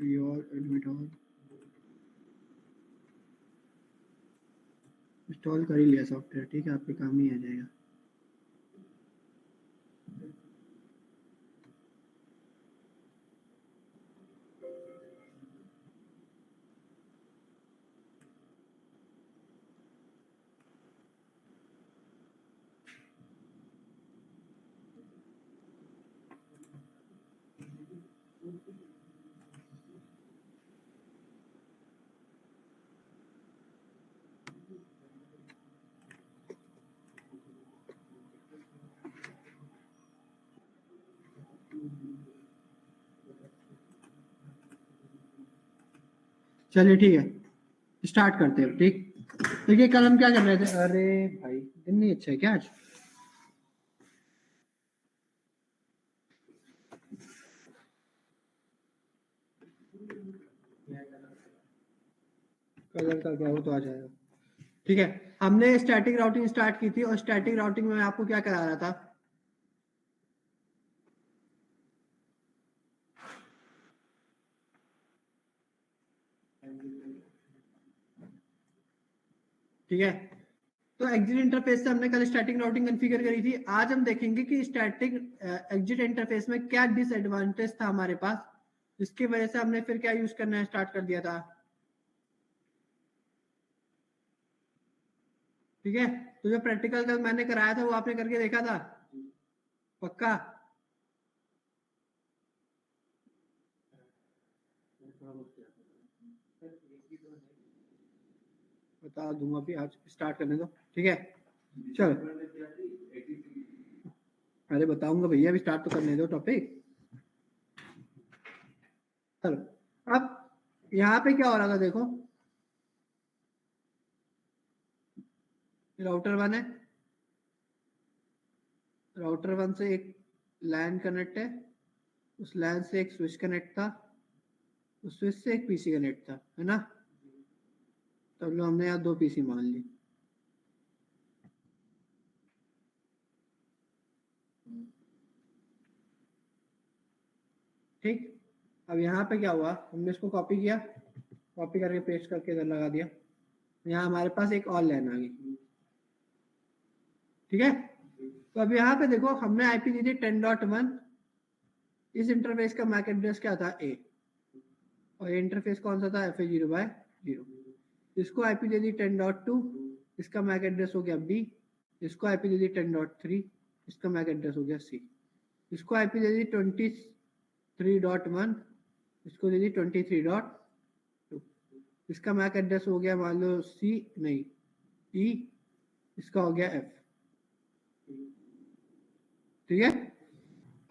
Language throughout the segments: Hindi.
योर एडमिट ऑल इंस्टॉल कर ही लिया सॉफ्टवेयर, ठीक है, आपके काम ही आ जाएगा। चलिए ठीक है, स्टार्ट करते हैं। ठीक, देखिए कल हम क्या कर रहे थे। अरे भाई दिन नहीं अच्छा है क्या आज? कलर का क्या हो तो आ जाएगा। ठीक है, हमने स्टैटिक राउटिंग स्टार्ट की थी और स्टैटिक राउटिंग में मैं आपको क्या करा रहा था। ठीक है, तो एग्जिट इंटरफेस से हमने कल स्टैटिक राउटिंग कॉन्फ़िगर करी थी। आज हम देखेंगे कि स्टैटिक एग्जिट इंटरफेस में क्या डिसएडवांटेज था हमारे पास, जिसकी वजह से हमने फिर क्या यूज करना स्टार्ट कर दिया था। ठीक है, तो जो प्रैक्टिकल कल मैंने कराया था वो आपने करके देखा था पक्का? बता दूंगा भी, आज स्टार्ट करने दो। ठीक है चलो, अरे बताऊंगा भैया, अभी स्टार्ट तो करने दो टॉपिक। चलो, अब यहाँ पे क्या हो रहा था देखो, राउटर 1 है, राउटर 1 से एक लैन कनेक्ट है, उस लैन से एक स्विच कनेक्ट था, उस स्विच से एक पीसी कनेक्ट था, है ना। तो लो हमने यहाँ 2 पीसी मान ली। ठीक, अब यहाँ पे क्या हुआ, हमने इसको कॉपी किया, कॉपी करके पेस्ट करके इधर लगा दिया। यहाँ हमारे पास एक और लाइन आ गई। ठीक है, तो अब यहाँ पे देखो हमने आईपी दी थी 10.1, इस इंटरफेस का मैक एड्रेस क्या था ए, और ये इंटरफेस कौन सा था FA0/0। इसको आईपी दे दी 10.2, इसका मैक एड्रेस हो गया बी। इसको आईपी दे दी 10.3, इसका मैक एड्रेस हो गया सी। इसको आईपी दे दी 23.1, इसको दे दी 23.2, इसका मैक एड्रेस हो गया मान लो सी नहीं ई, इसका हो गया एफ। ठीक है,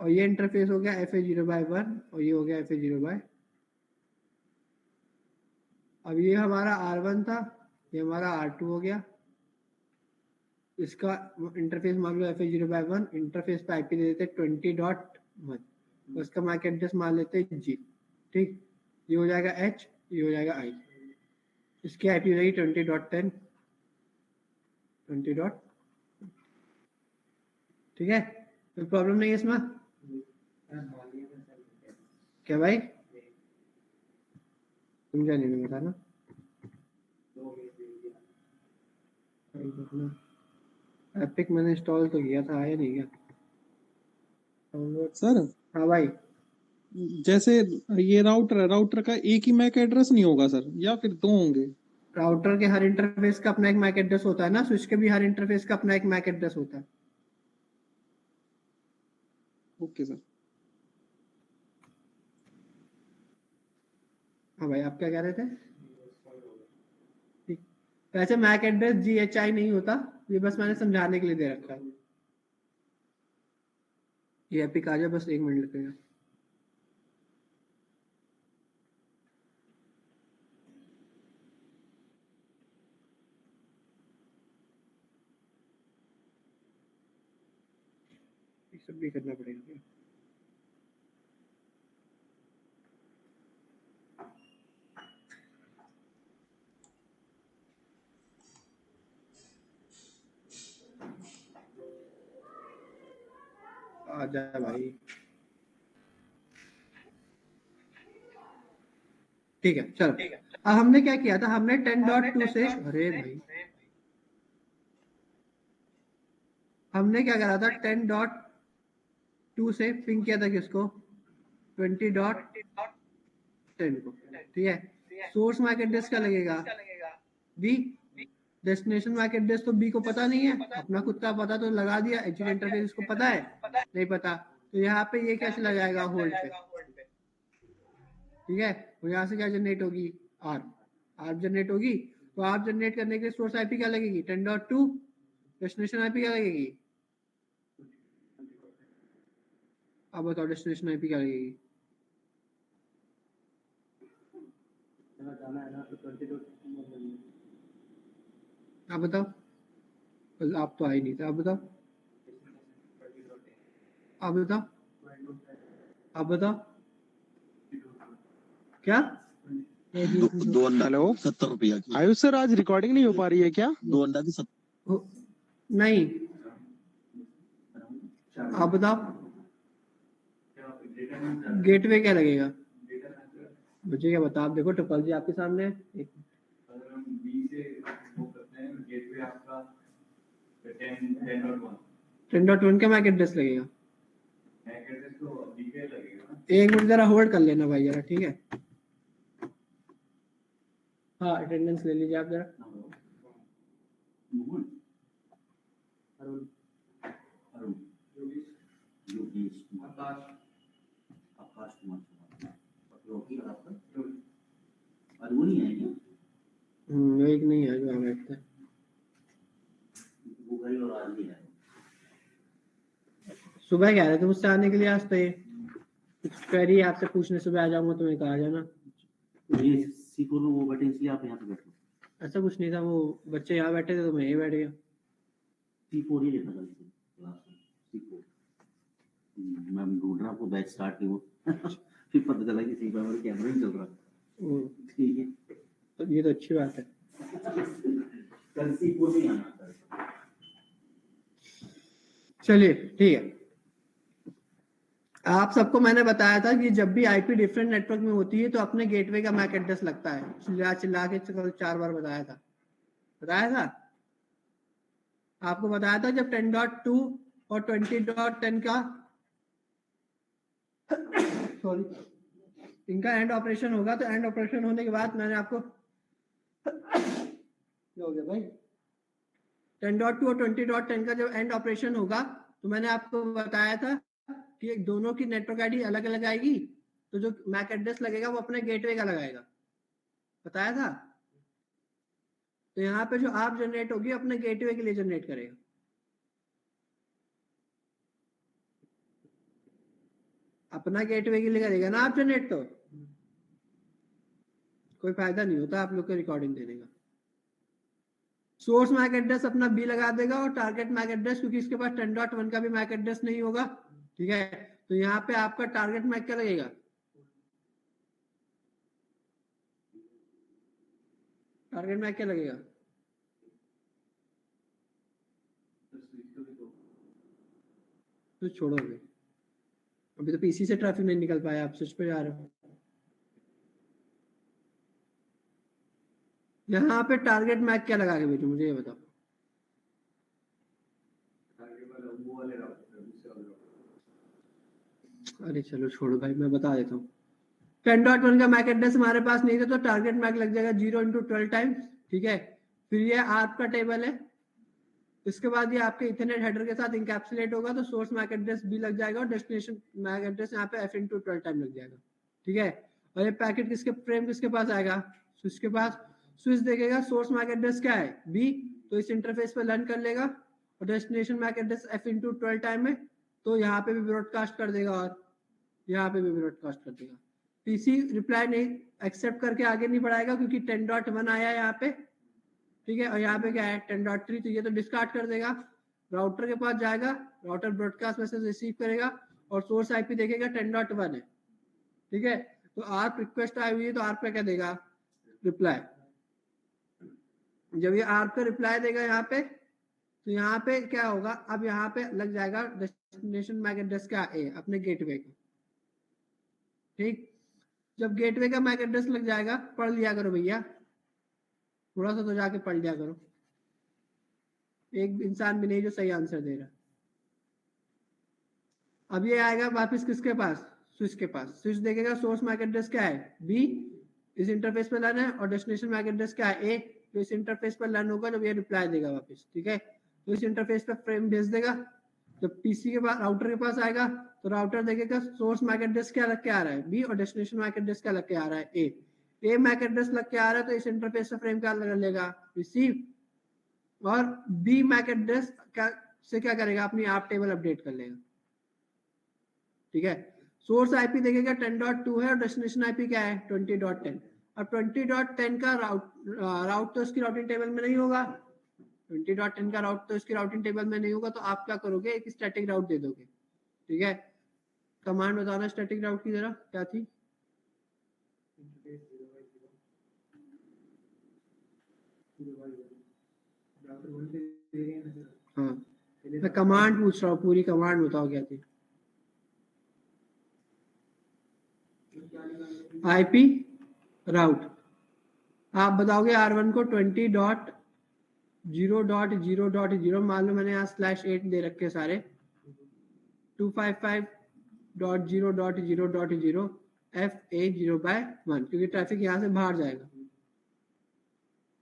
और ये इंटरफेस हो गया FA0/1 और ये हो गया FA0/। अब ये हमारा R1 था, ये हमारा R2 हो गया। इसका इंटरफेस मान लो FA0/1, इंटरफेस पे आईपी दे देते 20.1, उसका मैक एड्रेस मान लेते जी। ठीक, ये हो जाएगा H, ये हो जाएगा I, इसकी आईपी हो जाएगी 20.10 20. ठीक है, कोई प्रॉब्लम नहीं है इसमें क्या भाई? समझा नहीं मैंने बताना। एपिक मैंने इंस्टॉल तो किया था, आया नहीं क्या सर? हाँ भाई, जैसे ये राउटर है, राउटर का एक ही मैक एड्रेस नहीं होगा सर, या फिर 2 होंगे? राउटर के हर इंटरफेस का अपना एक मैक एड्रेस होता है ना, स्विच के भी हर इंटरफेस का अपना एक मैक एड्रेस होता है। Okay sir. हाँ भाई, आप क्या कह रहे थे? ठीक, वैसे मैक एड्रेस GHI नहीं होता, ये बस मैंने समझाने के लिए दे रखा है। ये एपिक आ जाए, बस 1 मिनट लगेगा। ये सब भी करना पड़ेगा। आ जा भाई, ठीक है चलो, अब हमने क्या किया था, हमने 10.2 से, अरे भाई हमने क्या करा था, 10.2 से पिंग किया था किसको, 20.10 को, ठीक है। सोर्स मैक एड्रेस क्या लगेगा, बी। डेस्टिनेशन मैक एड्रेस तो बी को पता नहीं है, अपना खुद का पता तो लगा दिया, एचटीटीपी इंटरफेस इसको पता है, नहीं पता, तो यहाँ पे ये कैसे लगाएगा, होल्ड पे, ठीक है। और यहाँ से क्या जनरेट होगी, आर, आर जनरेट होगी। तो आर जनरेट करने के लिए सोर्स आईपी क्या लगेगी, 10.2, डेस्टिनेशन आईपी क्या लगेगी, अब बताओ डेस्टिनेशन आईपी क्या लगेगी, आप बताओ, आप तो आई नहीं थे, आप बताओ, आप बताओ, आप बताओ क्या, दो अंडा हेलो 70 रुपया की, आयुष सर, आज रिकॉर्डिंग नहीं हो पा रही है क्या? 2 अंडा की 70। नहीं, आप बताओ गेटवे क्या लगेगा, मुझे क्या बता, आप देखो टोपोलॉजी आपके सामने है, एक अगर हम बी से वो करते हैं गेटवे आपका 10.1 10.1 का मैक एड्रेस लगेगा, मैक एड्रेस तो बी पे लगेगा ना। एक मिनट जरा होल्ड कर लेना भाई जरा, ठीक है। हाँ अटेंडेंस ले लीजिए आप जरा, मोहन अरुण अरुण योगेश आकाश आकाश कुमार रोकी आपका अरुण ही है क्या? एक नहीं है जो यहाँ बैठते हैं, वो कहीं और आज भी है। सुबह कह रहे थे मुझसे आने के लिए, आज तो ये कुछ क्वेरी आपसे पूछने सुबह आ जाऊंगा, तुम्हें कहा जाना, ये सीखो वो बैठे इसलिए आप यहाँ पे बैठो। ऐसा कुछ नहीं था, वो बच्चे यहाँ बैठे थे तो मैं यही बैठ गया। C4 ही लेता था क्लास में C4। मैं ढूंढ रहा आपको बैच स्टार्ट की वो फिर पता चला कि C5 में कैमरा ही चल रहा। ठीक है, तो ये तो अच्छी बात है। कल C4 भी आना था। चलिए ठीक है, आप सबको मैंने बताया था कि जब भी आईपी डिफरेंट नेटवर्क में होती है तो अपने गेटवे का मैक एड्रेस लगता है, चिल्ला चिल्ला के 4 बार बताया था, आपको बताया था जब 10.2 और 20.10 का सॉरी इनका एंड ऑपरेशन होगा, तो एंड ऑपरेशन होने के बाद मैंने आपको क्या हो गया भाई, 10.2 और 20.10 का जब एंड ऑपरेशन होगा तो मैंने आपको बताया था कि दोनों की नेटवर्क आईडी अलग अलग आएगी, तो जो मैक एड्रेस लगेगा वो अपने गेटवे का लगाएगा, बताया था। तो यहाँ पे जो आप जनरेट होगी अपने गेटवे के लिए जनरेट करेगा, अपना गेटवे के लिए करेगा ना आप जनरेट, तो कोई फायदा नहीं होता आप लोग को रिकॉर्डिंग देने का। सोर्स मैक एड्रेस अपना बी लगा देगा और टारगेट मैक एड्रेस, क्योंकि इसके पास 10.1 का भी मैक एड्रेस नहीं होगा, ठीक है, तो यहाँ पे आपका टारगेट मैक क्या लगेगा, टारगेट मैक क्या लगेगा, तो छोड़ो अभी तो पीसी से ट्रैफिक नहीं निकल पाया, आप स्विच पे जा रहे हो। यहाँ पे टारगेट मैक क्या लगा के भेजो, मुझे ये बताओ, अरे चलो छोड़ो भाई, मैं बता देता हूँ। 10.1 का मैक एड्रेस हमारे पास नहीं था तो टारगेट मैक लग जाएगा 0 × 12 टाइम्स, ठीक है। फिर ये आर्प का टेबल है, इसके बाद ये आपके इथरनेट हेडर के साथ इंकैप्सुलेट होगा, तो सोर्स मैक एड्रेस भी लग जाएगा और डेस्टिनेशन मैक एड्रेस यहाँ पे f × 12 टाइम लग जाएगा, ठीक है। और ये पैकेट किसके फ्रेम किसके पास आएगा, स्विच के पास, स्विच देखेगा सोर्स मैक एड्रेस क्या है बी, तो इस इंटरफेस पे लर्न कर लेगा, और destination MAC address f × 12 time में, तो यहाँ पे भी ब्रॉडकास्ट कर देगा और यहाँ पे भी ब्रॉडकास्ट कर देगा। पीसी रिप्लाई नहीं एक्सेप्ट करके आगे नहीं बढ़ाएगा क्योंकि 10.1 आया है यहाँ पे, ठीक है, और यहाँ पे क्या है 10.3, तो ये तो डिस्कार्ड कर देगा, राउटर के पास जाएगा, राउटर ब्रॉडकास्ट मैसेज रिसीव करेगा और सोर्स आईपी देखेगा 10.1 है, ठीक है। तो आर्प रिक्वेस्ट आई हुई है तो आर्प का क्या देगा, रिप्लाई। जब ये आर्प का रिप्लाई देगा यहाँ पे, तो यहाँ पे क्या होगा, अब यहाँ पे लग जाएगा डेस्टिनेशन मैक एड्रेस क्या ए, अपने गेटवे का, ठीक। जब गेटवे का मैक एड्रेस लग जाएगा, पढ़ लिया करो भैया, थोड़ा सा तो जाके पढ़ लिया करो, एक इंसान भी नहीं जो सही आंसर दे रहा। अब ये आएगा वापस किसके पास, स्विच के पास। स्विच देखेगा सोर्स मैक एड्रेस क्या है बी, इस इंटरफेस पे लर्न है, और डेस्टिनेशन मैक एड्रेस क्या है ए। तो इस इंटरफेस पर लर्न होगा जब ये रिप्लाई देगा वापस, ठीक है। तो इस इंटरफेस पे फ्रेम भेज देगा, जब पीसी के पास राउटर के पास आएगा तो राउटर देखेगा सोर्स मैक एड्रेस क्या लग के आ रहा है बी, और डेस्टिनेशन मैक एड्रेस क्या लग के आ रहा है ए मैक एड्रेस लग के आ रहा है तो इस इंटरफेस से फ्रेम क्या लग लेगा रिसीव, और बी मैक एड्रेस से क्या करेगा अपनी आप टेबल अपडेट कर लेगा, ठीक है। सोर्स आईपी देखेगा 10.2 है और डेस्टिनेशन आईपी क्या है 20.10। अब 20.10 का राउट तो इसकी राउटिंग टेबल में नहीं होगा, 20.10 का राउट तो इसकी राउटिंग टेबल में नहीं होगा, तो आप क्या करोगे एक स्टैटिक राउट दे दोगे, ठीक है। कमांड बताना स्टैटिक राउट की जरा क्या थी। हाँ मैं कमांड पूछ रहा हूँ, पूरी कमांड बताओ क्या थी। आईपी राउट आप बताओगे R1 को 20.0.0.0 मान लो मैंने यहाँ /8 दे रखे सारे, 255.0.0.0 FA0/1 क्योंकि ट्रैफिक यहाँ से बाहर जाएगा,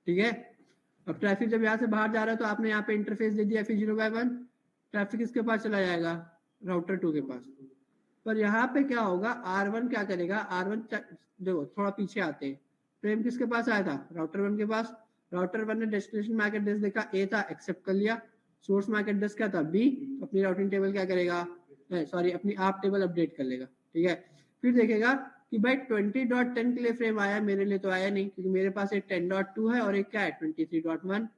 ठीक है। अब ट्रैफिक जब यहाँ से बाहर जा रहा है तो आपने यहाँ पे इंटरफेस दे दिया FA0/1, ट्रैफिक किसके पास चला जाएगा राउटर 2 के पास। पर यहाँ पे क्या होगा R1 क्या करेगा, R1 देखो थोड़ा पीछे आते हैं, फ्रेम किसके पास आया था राउटर 1 के पास, राउटर 1 ने डेस्टिनेशन मैक एड्रेस देखा ए था, एक्सेप्ट कर लिया। सोर्स मैक एड्रेस क्या था बी, अपनी राउटिंग टेबल क्या करेगा, सॉरी अपनी आप टेबल अपडेट कर लेगा, ठीक है। फिर देखेगा कि भाई 20.10 के लिए फ्रेम आया, मेरे लिए तो आया नहीं क्योंकि मेरे पास एक 10.2 है और एक क्या है 23.1।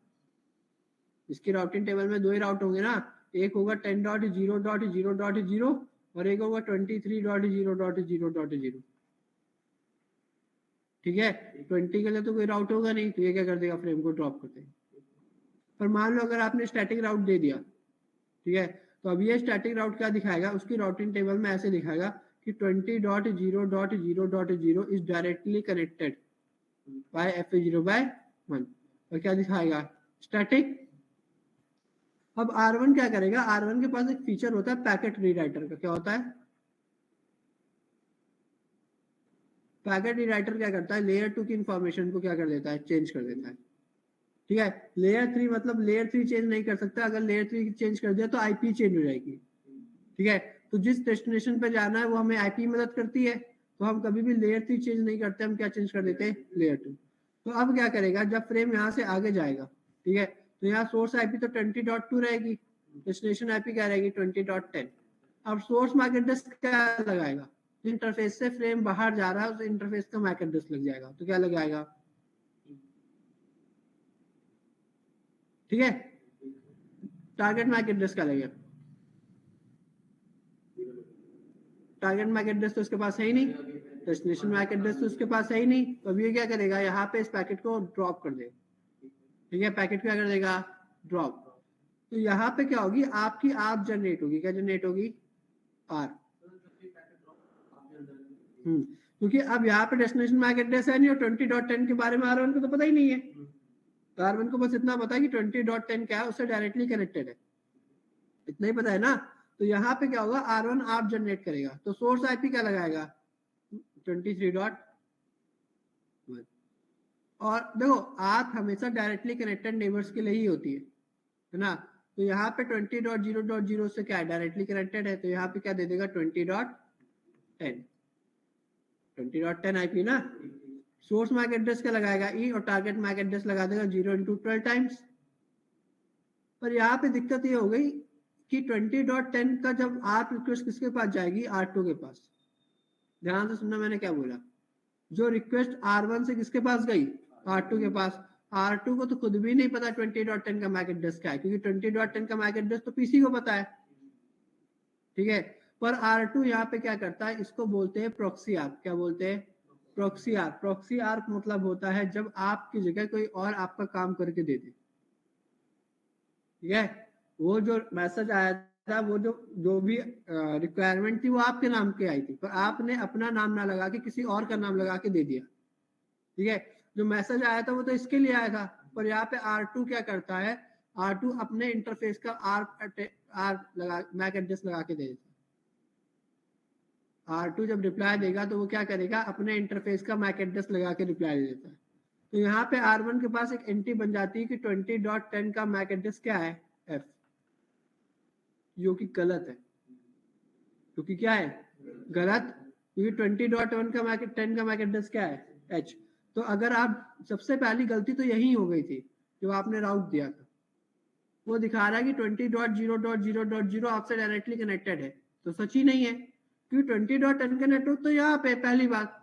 इसकी राउटिंग टेबल में दो ही राउट होंगे ना, एक होगा 10.0.0.0 और एक होगा 23.0.0.0, ठीक है। 20 के लिए तो कोई राउट होगा नहीं, तो ये क्या कर देगा फ्रेम को ड्रॉप कर देगा। पर मान लो अगर आपने स्टैटिक राउट दे दिया, ठीक है, तो अब ये स्टैटिक राउट क्या दिखाएगा, उसकी राउटिंग टेबल में ऐसे दिखाएगा कि 20.0.0.0 is directly connected by FA0/1 और क्या दिखाएगा स्टैटिक। अब R1 क्या करेगा, R1 के पास एक फीचर होता है पैकेट रीराइटर का, क्या होता है पैकेट रीराइटर क्या करता है, लेयर 2 की इंफॉर्मेशन को क्या कर देता है चेंज कर देता है, ठीक है। लेयर 3 मतलब लेयर 3 चेंज नहीं कर सकता, अगर लेयर 3 चेंज कर दिया तो आईपी चेंज हो जाएगी, ठीक है। तो जिस डेस्टिनेशन पे जाना है वो हमें आईपी मदद करती है, तो हम कभी भी लेयर 3 चेंज नहीं करते, हम क्या चेंज कर देते हैं लेयर 2। तो अब क्या करेगा जब फ्रेम यहाँ से आगे जाएगा, ठीक है, तो यहाँ सोर्स आईपी तो 20.2 रहेगी, डेस्टिनेशन आईपी क्या रहेगी 20.10। अब सोर्स मैक एड्रेस क्या लगाएगा, इंटरफेस से फ्रेम बाहर जा रहा है उस इंटरफेस का मैक एड्रेस लग जाएगा, तो क्या लगाएगा, ठीक है। टारगेट मैक एड्रेस क्या लगेगा, टारगेट मैक एड्रेस तो उसके पास है ही नहीं, डेस्टिनेशन मैक एड्रेस तो उसके पास है ही नहीं, तो अब ये क्या करेगा यहाँ पे इस पैकेट को ड्रॉप कर देगा, ठीक है। पैकेट क्या कर देगा ड्रॉप। तो यहाँ पे क्या होगी आपकी आप जनरेट होगी, क्या जनरेट होगी आर, क्योंकि अब यहाँ पे डेस्टिनेशन मैक एड्रेस है नहीं और 20.10 के बारे में R1 को तो पता ही नहीं है, तो R1 को बस इतना पता है कि 20.10 क्या है उससे डायरेक्टली कनेक्टेड है, इतना ही पता है ना। तो यहाँ पे क्या होगा R1 आप जनरेट करेगा, तो सोर्स आईपी क्या लगाएगा 23.1 और देखो आप हमेशा डायरेक्टली कनेक्टेड नेबर्स के लिए ही होती है ना। तो यहाँ पे 20.0.0 से क्या है डायरेक्टली कनेक्टेड है, तो यहाँ पे क्या दे देगा 20.10 आईपी ना। सोर्स मैक एड्रेस क्या लगाएगा ई और टारगेट मैक एड्रेस लगा देगा 0 × 12 टाइम्स। पर यहाँ पे दिक्कत ये हो गई कि 20.10 का जब आप रिक्वेस्ट किसके पास जाएगी R2 के पास, ध्यान से सुनना मैंने क्या बोला, जो रिक्वेस्ट R1 से किसके पास गई R2 के पास, R2 को तो खुद भी नहीं पता 20.10 का मैक एड्रेस क्या है, क्योंकि 20.10 का मैक एड्रेस तो पीसी को पता है, ठीक है। पर R2 यहाँ पे क्या करता है, इसको बोलते हैं प्रॉक्सी आर्क, क्या बोलते हैं प्रॉक्सी आर्क। प्रॉक्सी आर्क मतलब होता है जब आपकी जगह कोई और आपका काम करके दे दे, ठीक है। वो जो मैसेज आया था वो जो भी रिक्वायरमेंट थी वो आपके नाम के आई थी, पर आपने अपना नाम ना लगा के किसी और का नाम लगा के दे दिया। ठीक है, जो मैसेज आया था वो तो इसके लिए आया था, पर यहाँ पे R2 क्या करता है, R2 अपने इंटरफेस का आर लगा मैक एड्रेस लगा के दे देता है। R2 जब रिप्लाई देगा तो वो क्या करेगा, अपने इंटरफेस का मैक एड्रेस लगा के रिप्लाई दे देता है। तो यहाँ पे R1 के पास एक एंट्री बन जाती है कि 20.10 का मैक एड्रेस क्या है, F, जो कि गलत है, क्योंकि क्या है गलत, क्योंकि 20.10 का मैक एड्रेस क्या है, H। तो अगर आप सबसे पहली गलती तो यही हो गई थी जब आपने राउट दिया था, वो दिखा रहा है कि 20.0.0.0 आपसे डायरेक्टली कनेक्टेड है, तो सच ही नहीं है, क्योंकि 20.10 का नेटवर्क तो यहाँ पे पहली बात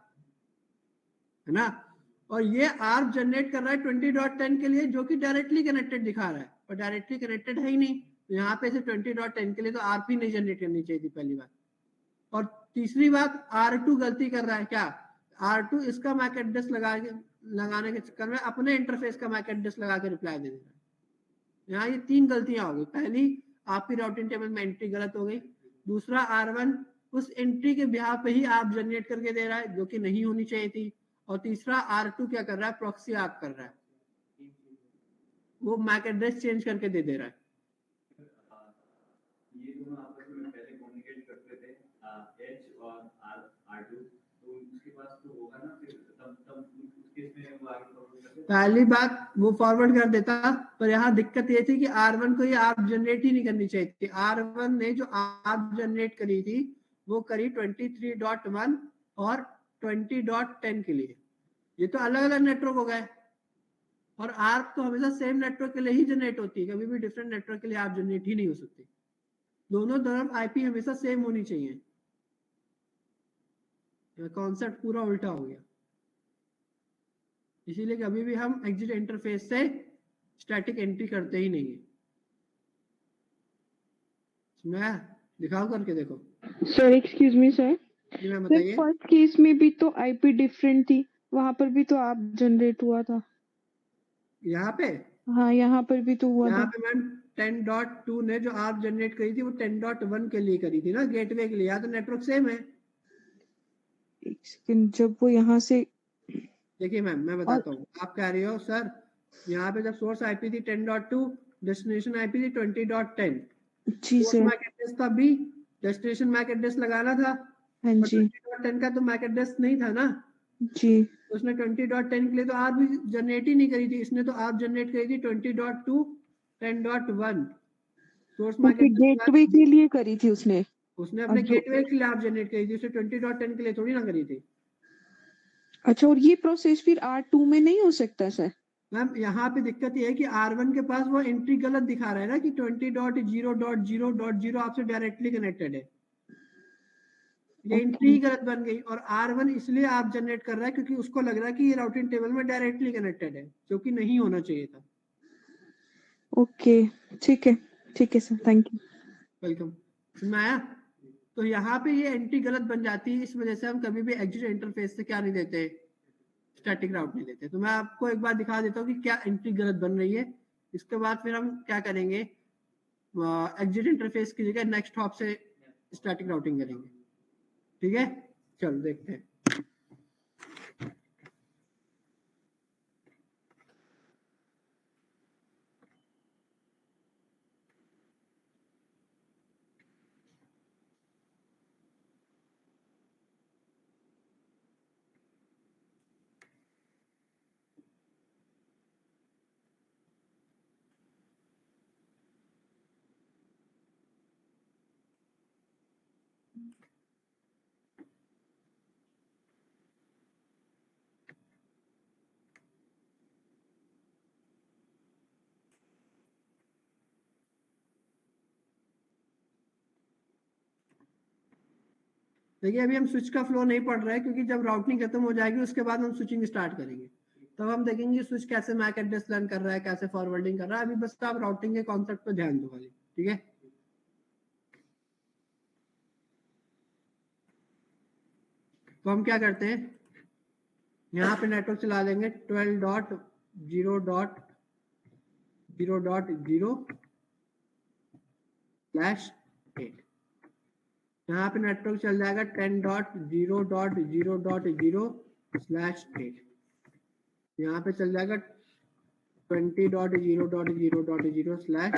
है ना, और ये आर्प जनरेट कर रहा है 20.10 के लिए जो कि डायरेक्टली कनेक्टेड दिखा रहा है, पर डायरेक्टली कनेक्टेड है ही नहीं, तो यहाँ पे से 20.10 के लिए तो आर्प ही नहीं जनरेट करनी चाहिए थी, पहली बात। और तीसरी बात, R2 गलती कर रहा है, क्या R2 इसका मैक एड्रेस लगाने के चक्कर में अपने इंटरफेस का मैक एड्रेस लगा के रिप्लाई दे रहा है। यहाँ ये 3 गलतियां हो गई, पहली आपकी राउटिंग टेबल में एंट्री गलत हो गई, दूसरा R1 उस एंट्री के बिहाफ पे ही आप जनरेट करके दे रहा है जो कि नहीं होनी चाहिए थी, और तीसरा R2 क्या कर रहा है, प्रॉक्सी आप कर रहा है, वो मैक एड्रेस चेंज करके दे रहा है। ये दोनों आपस में पहले कम्युनिकेट करते थे, H और R2, तो उसके पास तो होगा ना, फिर तब उस केस में वो आगे फॉरवर्ड करते। पहली बात वो फॉरवर्ड कर देता, पर यहाँ दिक्कत ये थी कि R1 को ये आप जनरेट ही नहीं करनी चाहिए थी। R1 ने जो आप जनरेट करी थी वो करी 23.1 और 20.10 के लिए, ये तो अलग अलग नेटवर्क हो गए, और आर्प तो हमेशा सेम नेटवर्क के लिए ही जनरेट होती है, कभी भी डिफरेंट नेटवर्क के लिए आप जनरेट ही नहीं हो सकती, दोनों तरफ आईपी हमेशा सेम होनी चाहिए। कॉन्सेप्ट पूरा उल्टा हो गया, इसीलिए कभी भी हम एग्जिट इंटरफेस से स्टैटिक एंट्री करते ही नहीं है। मैं दिखाओ करके देखो। सर एक्सक्यूज मी सर, जी मैम सर बताइए। फर्स्ट केस में भी तो आईपी डिफरेंट थी, वहां पर भी तो आप जनरेट हुआ था। यहाँ पे हाँ यहाँ पर भी तो हुआ यहाँ था। पे मैम 10.2 ने जो आप जनरेट करी थी वो 10.1 के लिए करी थी ना, गेटवे के लिए, या तो नेटवर्क सेम है। एक सेकंड, जब वो यहाँ से, देखिए मैम मैं बताता हूँ, आप कह रही हो सर यहाँ पे जब सोर्स आईपी थी 10.2, डेस्टिनेशन आईपी थी 20.10, जी सोर्स सर, मैक एड्रेस था बी, डेस्टिनेशन मैक एड्रेस लगाना था, हाँ पर जी 20.10 का तो मैक एड्रेस नहीं था ना, जी, तो उसने 20.10 के लिए तो आप भी जनरेट ही नहीं करी थी, इसने तो आप जनरेट करी थी 20.2 10.1 सोर्स मैक ओके गेटवे के लिए करी थी उसने। उसने और अपने जो, गेटवे के लिए आप जनरेट करी थी, उसने 20.10 के लिए थोड़ी ना करी थी। अच्छा, और ये प्रोसेस फिर R2 में नहीं हो सकता सर? मैम यहाँ पे दिक्कत ये है कि R1 के पास वो एंट्री गलत दिखा रहा है ना कि 20.0.0.0 आपसे डायरेक्टली कनेक्टेड है, ये एंट्री गलत बन गई, और R1 इसलिए आप जनरेट कर रहा है क्योंकि उसको लग रहा है कि ये राउटिंग टेबल में डायरेक्टली कनेक्टेड है, जो कि नहीं होना चाहिए था। ओके ठीक है सर, थैंक यू। वेलकम। सुना आया? तो यहाँ पे ये एंट्री गलत बन जाती है, इस वजह से हम कभी भी एग्जिट इंटरफेस से क्या नहीं देते, स्टैटिक राउट नहीं देते। तो मैं आपको एक बार दिखा देता हूँ कि क्या एंट्री गलत बन रही है, इसके बाद फिर हम क्या करेंगे, एग्जिट इंटरफेस की जगह नेक्स्ट हॉप से स्टैटिक राउटिंग करेंगे। ठीक है, चलो देखते हैं। देखिए अभी हम स्विच का फ्लो नहीं पढ़ रहे हैं, क्योंकि जब राउटिंग खत्म हो जाएगी उसके बाद हम स्विचिंग स्टार्ट करेंगे, तब हम देखेंगे स्विच कैसे मैक एड्रेस लर्न कर रहा है, कैसे फॉरवर्डिंग कर रहा है। अभी बस आप राउटिंग के कॉन्सेप्ट पे ध्यान दो खाली, ठीक है। तो हम क्या करते हैं, यहाँ पे नेटवर्क चला देंगे 12.0.0.0/, 8। यहाँ पे नेटवर्क चल जाएगा 10.0.0.0/8। यहाँ पे चल जाएगा 20.0.0.0/,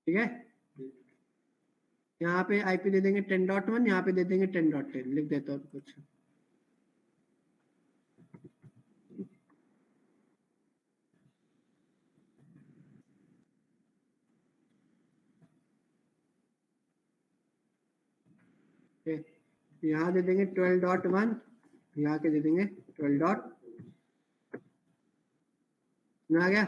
ठीक है। यहाँ पे आईपी दे देंगे 10.1, यहाँ पे दे देंगे 10.10। लिख देता हूँ कुछ। यहाँ दे देंगे 12.1, यहाँ के दे देंगे 12. आ गया।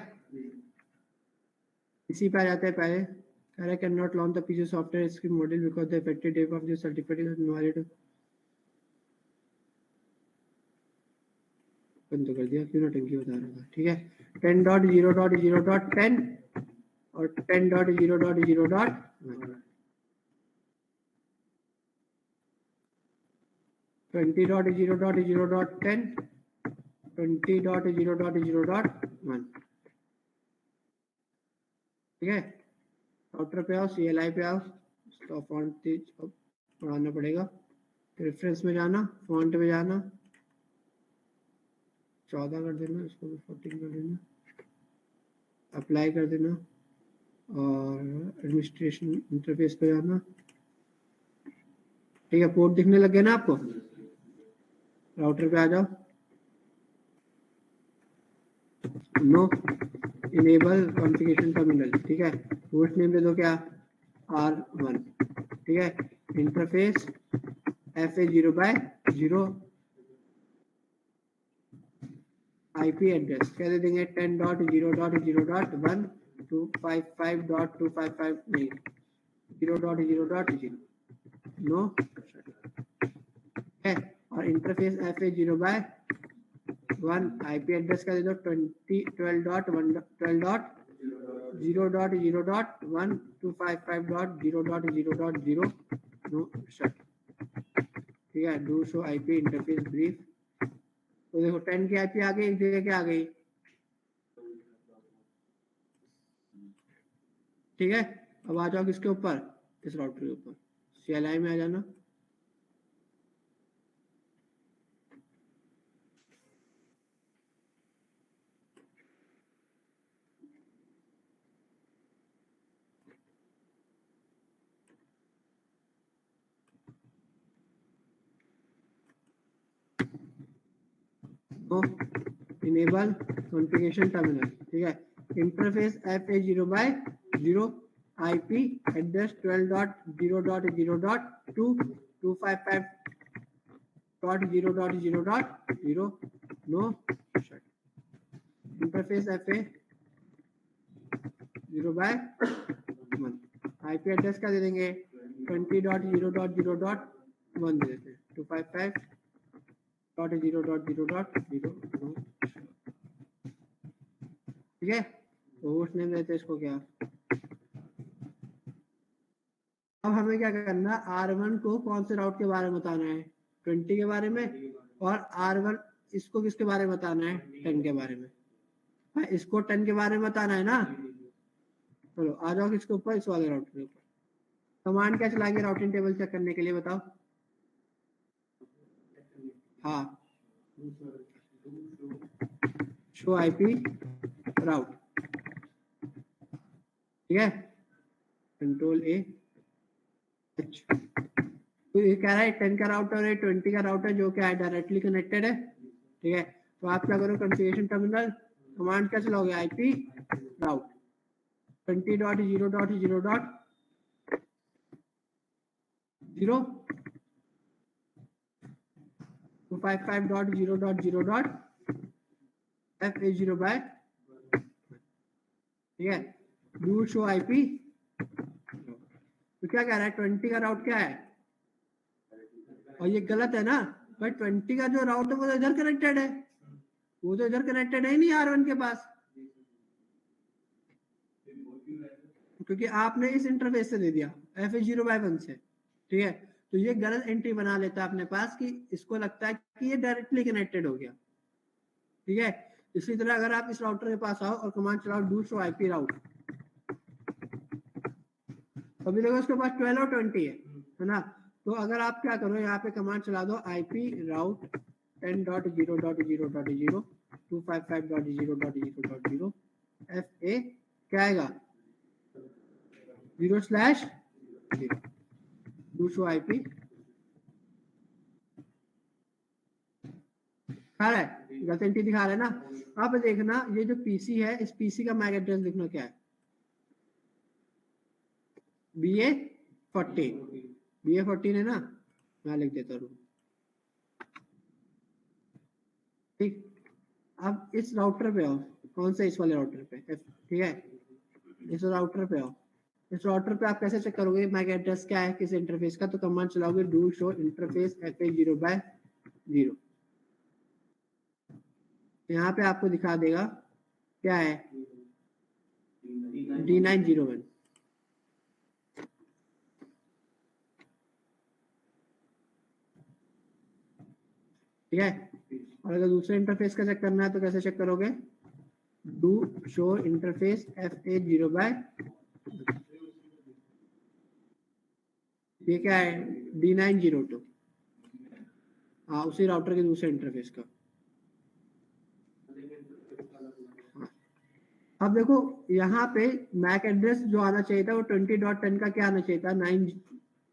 इसी पे आ जाते हैं पहले। कह रहा है can not launch the PC software screen model because the effective date of this certificate is invalid. बंद तो कर दिया, क्यों नौटंकी बता रहा था, ठीक है। 10.0.0.10 और 10.0.0.1। 20.0.0.10, 20.0.0.1, ठीक है। राउटर पे आओ, CLI पे आओ, तो फॉन्ट तेज बढ़ाना पड़ेगा। रेफरेंस में जाना, फॉन्ट में जाना, 14 कर देना, इसको भी 14 कर देना, अप्लाई कर देना और एडमिनिस्ट्रेशन इंटरफेस पे जाना, ठीक है। पोर्ट दिखने लग गया ना आपको? राउटर पे आ जाओ, नो इनेबल कॉन्फ़िगरेशन टर्मिनल, ठीक है। होस्ट नेम दे दो क्या, R1, ठीक है। इंटरफेस FA0/0, आईपी एड्रेस क्या दे देंगे 10.0.0.1 255.255 नहीं 0.0.0, नो है। और इंटरफेस FA0/1 आईपी एड्रेस का दे दो 12.0.0.1 255.0.0.0, नो शट, ठीक है। Do show IP interface brief. तो देखो 10 की आईपी आ गई, एक जगह क्या आ गई, ठीक है। अब आ जाओ किसके ऊपर, इस राउटर के ऊपर, CLI में आ जाना। तो इनेबल कॉन्फ़िगरेशन टर्मिनल, ठीक है। Interface FA0/0 IP address 12.0.0.2 255.0.0.0, no shut. Interface FA0/1 IP address का दे देंगे 20.0.0.1 दे देते हैं 255.0.0.0, ठीक है। तो होस्ट नेम देते हैं इसको क्या। अब हमें क्या करना है, R1 को कौन से राउट के बारे में बताना है, 20 के बारे में, और R1 इसको किसके बारे में बताना है, 10 के बारे में। हाँ, इसको 10 के बारे में बताना है ना। चलो आ जाओ किसके ऊपर, इस वाले राउटर के ऊपर। कमांड क्या चलाएंगे राउटिंग टेबल चेक करने के लिए, बताओ। हाँ, शो आईपी राउट, ठीक है। Control A H। तो ये कह रहा है 10 का राउटर है, 20 का राउटर जो क्या है डायरेक्टली कनेक्टेड है, ठीक है। तो आप क्या करो, कॉन्फ़िगरेशन टर्मिनल कमांड क्या चलाओगे, आईपी राउट 20.0.0.0 255.0.0. FA0/, ठीक है। डू शो आईपी, तो क्या कह रहा है 20 का राउट क्या है, और ये गलत है ना भाई। 20 का जो राउट है वो तो इधर कनेक्टेड है, वो तो इधर कनेक्टेड है ही नहीं R1 के पास, क्योंकि आपने इस इंटरफेस से दे दिया FA0/1 से, ठीक है। तो ये गलत एंट्री बना लेता है अपने पास कि इसको लगता है कि ये डायरेक्टली कनेक्टेड हो गया, ठीक है। इसी तरह अगर आप इस राउटर के पास आओ और कमांड चलाओ डू शो आईपी राउट, अभी देखो उसके पास 12 और 20 है ना। तो अगर आप क्या करो, यहाँ पे कमांड चला दो IP राउट 10.0.0.0 255.0.0.0 FA क्या आएगा 0/0 डू शो IP दिखा रहा है, गलत एंट्री दिखा रहा है ना। अब देखना ये जो पीसी है, इस पीसी का मैक एड्रेस देखना क्या है, BA14 है ना, मैं लिख देता हूँ। ठीक, अब इस राउटर पे आओ, कौन सा, इस वाले राउटर पे, ठीक है, इस राउटर पे आओ। इस राउटर पे आप कैसे चेक करोगे मैक एड्रेस क्या है किस इंटरफेस का, तो कमांड चलाओगे डू शो इंटरफेस FA 0/0। यहाँ पे आपको दिखा देगा क्या है D901। ठीक है, और अगर दूसरे इंटरफेस का चेक करना है तो कैसे चेक करोगे, डू शो इंटरफेस FA 0/, ये क्या है D902, हाँ उसी राउटर के दूसरे इंटरफेस का। अब देखो यहाँ पे मैक एड्रेस जो आना चाहिए था वो 20.10 का क्या आना चाहिए था 9,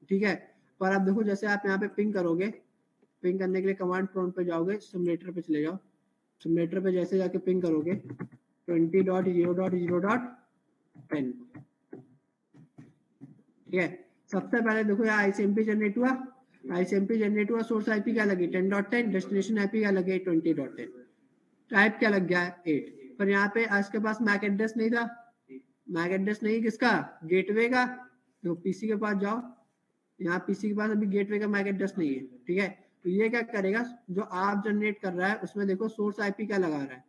ठीक है। पर अब देखो जैसे आप यहाँ पे पिंग करोगे, पिंग करने के लिए कमांड प्रॉम्प्ट पे जाओगे, सिमुलेटर पे चले जाओ, सिमुलेटर पे जैसे जाके पिंग करोगे 20.0.0.10, ठीक है। सबसे पहले देखो यहाँ ICMP जनरेट हुआ, ICMP जनरेट हुआ, सोर्स IP क्या लगी 10.10, डेस्टिनेशन IP क्या लगे 20.10, टाइप क्या लग गया 8। पर यहाँ पे आज के पास मैक एड्रेस नहीं था, मैक एड्रेस नहीं किसका, गेटवे का। तो पीसी के पास जाओ, यहाँ पीसी के पास अभी गेटवे का मैक एड्रेस नहीं है, ठीक है। तो ये क्या करेगा, जो आप जनरेट कर रहा है उसमें देखो सोर्स IP क्या लगा रहा है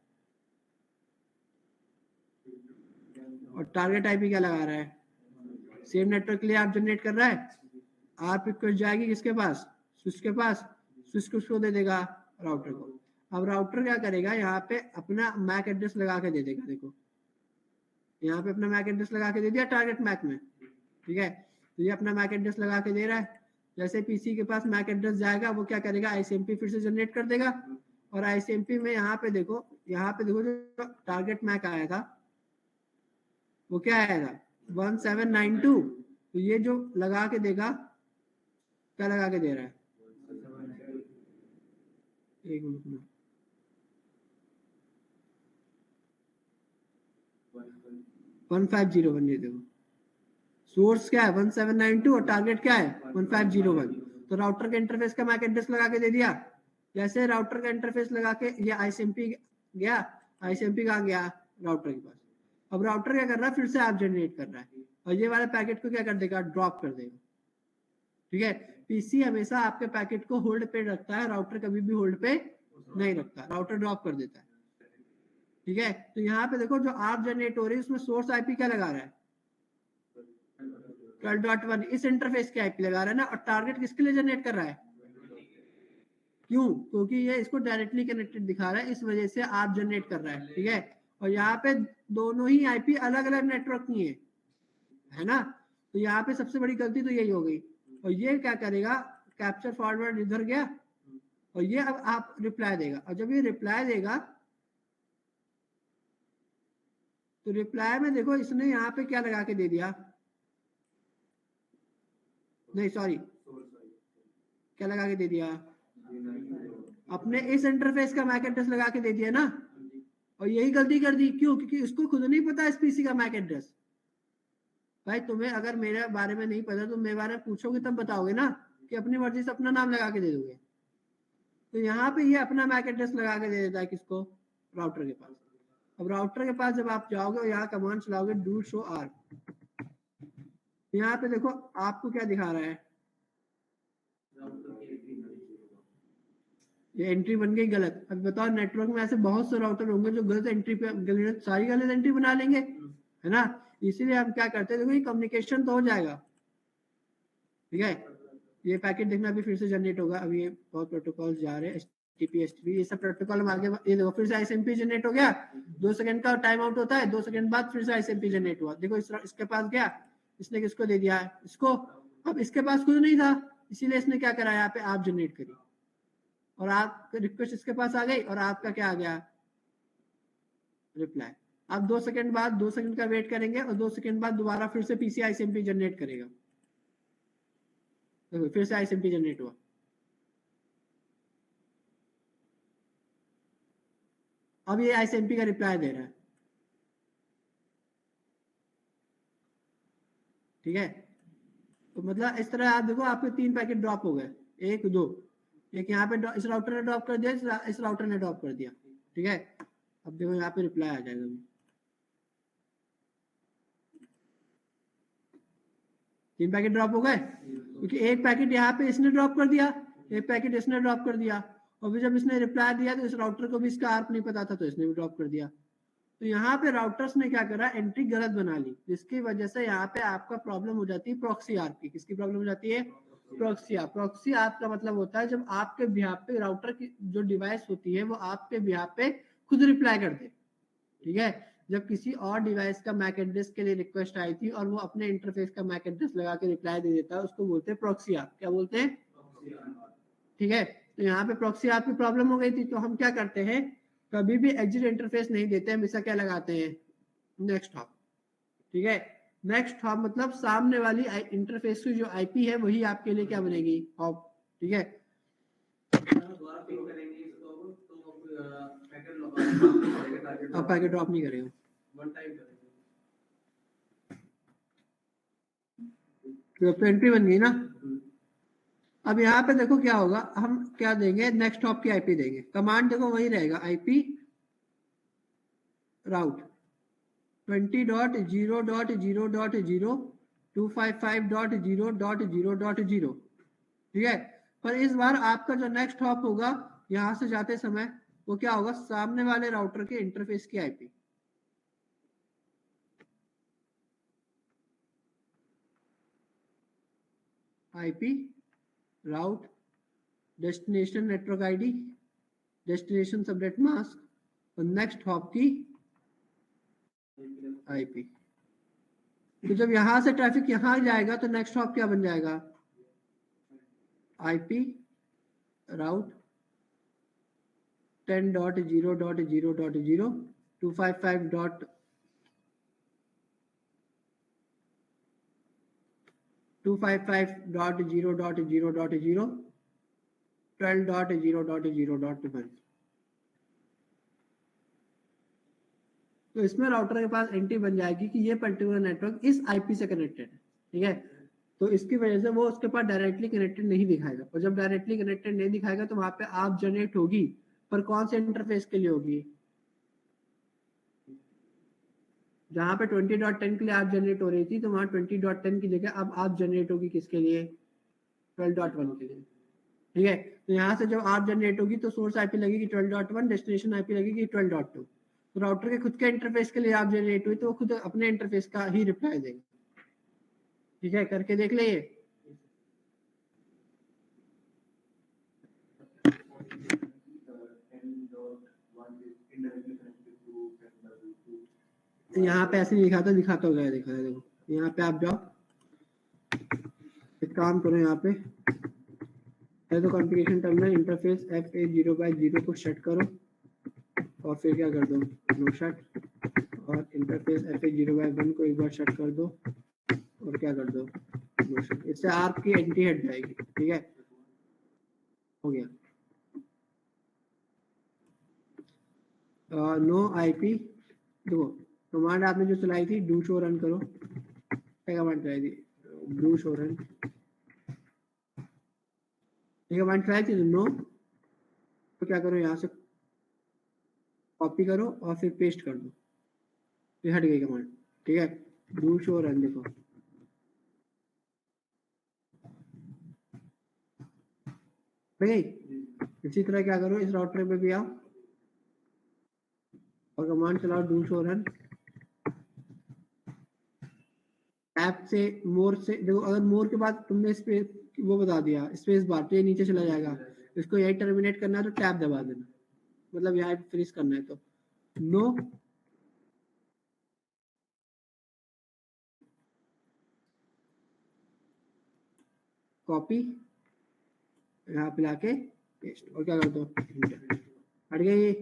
और टारगेट IP क्या लगा रहा है, सेम नेटवर्क के लिए आप जनरेट कर रहा है। आप रिक्वेस्ट जाएगी किसके पास, स्विच के पास, स्विच को दे देगा राउटर को। अब राउटर क्या करेगा, यहाँ पे अपना मैक एड्रेस लगा के दे देगा, देखो यहाँ पे अपना मैक एड्रेस लगा के दे दिया टारगेट मैक में, ठीक है। तो ये अपना मैक एड्रेस लगा के दे रहा है। जैसे पीसी के पास मैक एड्रेस जाएगा वो क्या करेगा, ICMP फिर से जनरेट कर देगा, और ICMP में यहाँ पे देखो जो टारगेट मैक आया था वो क्या आया था 1792। तो ये जो लगा के देगा, क्या लगा के दे रहा है, एक मिनट में 1501, ये देखो सोर्स क्या है 1792 और टारगेट क्या है 1501। तो राउटर के इंटरफेस का मैक एड्रेस लगा के दे दिया। जैसे राउटर का इंटरफेस लगा के ये ICMP गया, ICMP कहाँ गया राउटर के पास। अब राउटर क्या कर रहा है, फिर से आप जनरेट कर रहा है और ये वाले पैकेट को क्या कर देगा, ड्रॉप कर देगा, ठीक है। पीसी हमेशा आपके पैकेट को होल्ड पे रखता है, राउटर कभी भी होल्ड पे नहीं रखता, राउटर ड्रॉप कर देता है, ठीक है। तो यहाँ पे देखो जो आप जनरेट हो रही है उसमें सोर्स IP क्या लगा रहा है 12.1, इस इंटरफेस के IP लगा रहा है ना, और टारगेट किसके लिए जनरेट कर रहा है, क्यों, क्योंकि ये इसको डायरेक्टली कनेक्टेड दिखा रहा है, इस वजह से आप जनरेट कर रहा है, ठीक है। और यहाँ पे दोनों ही IP अलग अलग नेटवर्क की है ना। तो यहाँ पे सबसे बड़ी गलती तो यही हो गई। और ये क्या करेगा, कैप्चर फॉरवर्ड इधर गया और ये अब आप रिप्लाई देगा, और जब ये रिप्लाई देगा तो रिप्लाई में देखो इसने यहाँ पे क्या लगा के दे दिया, नहीं सॉरी क्या लगा के दे दिया, अपने इस इंटरफेस का मैक एड्रेस लगा के दे दिया ना। और यही गलती कर दी, क्यों, क्योंकि इसको खुद नहीं पता इस पीसी का मैक एड्रेस। भाई तुम्हें अगर मेरे बारे में नहीं पता तो मेरे बारे में पूछोगे तब बताओगे ना, कि अपनी मर्जी से अपना नाम लगा के दे दोगे। तो यहाँ पे ये अपना मैक एड्रेस लगा के दे देता है किसको, राउटर के पास। अब राउटर के पास जब आप जाओगे और यहाँ कमांड चलाओगे डू शो आर, यहाँ पे देखो आपको क्या दिखा रहा है, ये एंट्री बन गई गलत। अब बताओ नेटवर्क में ऐसे बहुत से राउटर होंगे जो गलत एंट्री पे सारी गलत एंट्री बना लेंगे, है ना। इसीलिए हम क्या करते हैं, देखो ये कम्युनिकेशन तो हो जाएगा, ठीक है। ये पैकेट देखना अभी फिर से जनरेट होगा, अभी ये बहुत प्रोटोकॉल जा रहे हैं, HTTP STP ये सब प्रोटोकॉल हम आगे, ये देखो फिर से ICMP जनरेट हो गया, 2 सेकंड का टाइम आउट होता है, 2 सेकंड बाद फिर से ICMP जनरेट हुआ, देखो इसके पास गया इसने किसको दे दिया है, इसको। अब इसके पास खुद नहीं था, इसीलिए इसने क्या करा, यहाँ पे आप जनरेट करी और आप रिक्वेस्ट इसके पास आ गई और आपका क्या आ गया, रिप्लाई। आप 2 सेकंड बाद 2 सेकंड का वेट करेंगे और 2 सेकंड बाद दोबारा फिर से पीसी आईसीएमपी जनरेट करेगा। देखो फिर से आईसीएमपी जनरेट हुआ। अब ये आईसीएमपी का रिप्लाई दे रहा है, ठीक है। तो मतलब इस तरह आप देखो आपके 3 पैकेट ड्रॉप हो गए, 1 2, एक यहाँ पे इस राउटर ने ड्रॉप कर दिया, इस राउटर ने ड्रॉप कर दिया, ठीक है। अब देखो यहाँ पे रिप्लाई आ जाएगा, 3 पैकेट ड्रॉप हो गए, क्योंकि एक पैकेट यहाँ पे इसने ड्रॉप कर दिया, एक पैकेट इसने ड्रॉप कर दिया, और फिर जब इसने रिप्लाई दिया तो इस राउटर को भी इसका आर्क नहीं पता था तो इसने भी ड्रॉप कर दिया। तो यहाँ पे राउटर्स ने क्या करा, एंट्री गलत बना ली, जिसकी वजह से यहाँ पे आपका प्रॉब्लम हो जाती है प्रॉक्सी आर्क की। किसकी प्रॉब्लम हो जाती है, प्रॉक्सी आर्क। प्रॉक्सी आर्क का मतलब होता है जब आपके बिहाफ पे राउटर की जो डिवाइस होती है वो आपके बिहाफ पे खुद रिप्लाई कर दे, ठीक है। जब किसी और डिवाइस का मैक एड्रेस के लिए रिक्वेस्ट आई थी और वो अपने इंटरफेस का मैक एड्रेस लगा के रिप्लाई दे देता है, उसको बोलते हैं प्रॉक्सी आर्क। क्या बोलते हैं, ठीक है। तो यहाँ पे प्रॉक्सी आर्क की प्रॉब्लम हो गई थी, तो हम क्या करते हैं, कभी भी एग्जिट इंटरफेस नहीं देते, हमेशा क्या लगाते हैं, नेक्स्ट हॉप, ठीक है। नेक्स्ट हॉप मतलब सामने वाली इंटरफेस की जो आईपी है वही आपके लिए क्या बनेगी, हॉप, ठीक है। दोबारा पिंग करेंगे इसको तो पैकेट अब पैकेट ड्रॉप नहीं करेगा, वन टाइम करेंगे। तो एंट्री बन गई ना। अब यहाँ पे देखो क्या होगा, हम क्या देंगे, नेक्स्ट हॉप की आईपी देंगे। कमांड देखो वही रहेगा, आईपी राउट 20.0.0.0 ठीक है। पर इस बार आपका जो नेक्स्ट हॉप होगा यहां से जाते समय वो क्या होगा, सामने वाले राउटर के इंटरफेस की IP. IP route destination network ID destination subnet mask और नेक्स्ट हॉप की आईपी। तो जब यहां से ट्रैफिक यहां जाएगा तो नेक्स्ट हॉप क्या बन जाएगा, आईपी राउट 10.0.0.0 255.0.0.0 12.0.0.1। तो इसमें राउटर के पास एंट्री बन जाएगी कि ये पर्टिकुलर नेटवर्क इस आईपी से कनेक्टेड है, ठीक है। तो इसकी वजह से वो उसके पास डायरेक्टली कनेक्टेड नहीं दिखाएगा, और जब डायरेक्टली कनेक्टेड नहीं दिखाएगा तो वहां पे आप जनरेट होगी, पर कौन से इंटरफेस के लिए होगी, जहां पे 20.10 के लिए आप जनरेट हो रही थी तो वहां 20.10 की जगह अब आप जनरेट होगी किसके लिए, 12.1 के लिए, ठीक है। तो यहाँ से जब आप जनरेट होगी तो सोर्स आईपी लगेगी 12.1, डेस्टिनेशन आईपी लगेगी 12.2। तो राउटर के खुद के इंटरफेस के लिए आप जनरेट हुई तो वो खुद अपने इंटरफेस का ही रिप्लाई देगा, ठीक है। करके देख ले ये। यहाँ पे ऐसे नहीं दिखाता होगा, देखो यहाँ पे आप जाओ, एक काम करो, यहाँ पे तो कॉन्फ़िगरेशन टर्मिनल इंटरफेस FA0/0 को सेट करो और फिर क्या कर दो, नो सेट, और इंटरफेस FA0/1 को एक बार सेट कर दो और क्या कर दो, नो सेट। इससे आर्क की एंट्री हट जाएगी, ठीक है, हो गया। नो आईपी, देखो कमांड आपने जो चलाई थी डू शो रन करो, क्या कमांड चलाई थी, डू शो रन, ये कमांड चलाई थी नो। तो क्या करो, यहाँ से कॉपी करो और फिर पेस्ट कर दो, फिर हट गई कमांड, ठीक है। डू शो रन देखो, गई। इसी तरह क्या करो, इस राउटर पे भी आओ और कमांड चलाओ डू शो रन। ऐप से मोर से देखो, अगर मोर के बाद तुमने स्पेस वो बता दिया स्पेस बार तो ये नीचे चला जाएगा, इसको यही टर्मिनेट करना है तो टैब दबा देना, मतलब यहाँ फिनिश करना है तो नो कॉपी, यहाँ पे लाके पेस्ट, और क्या कर दो इंटर, हट गया ये।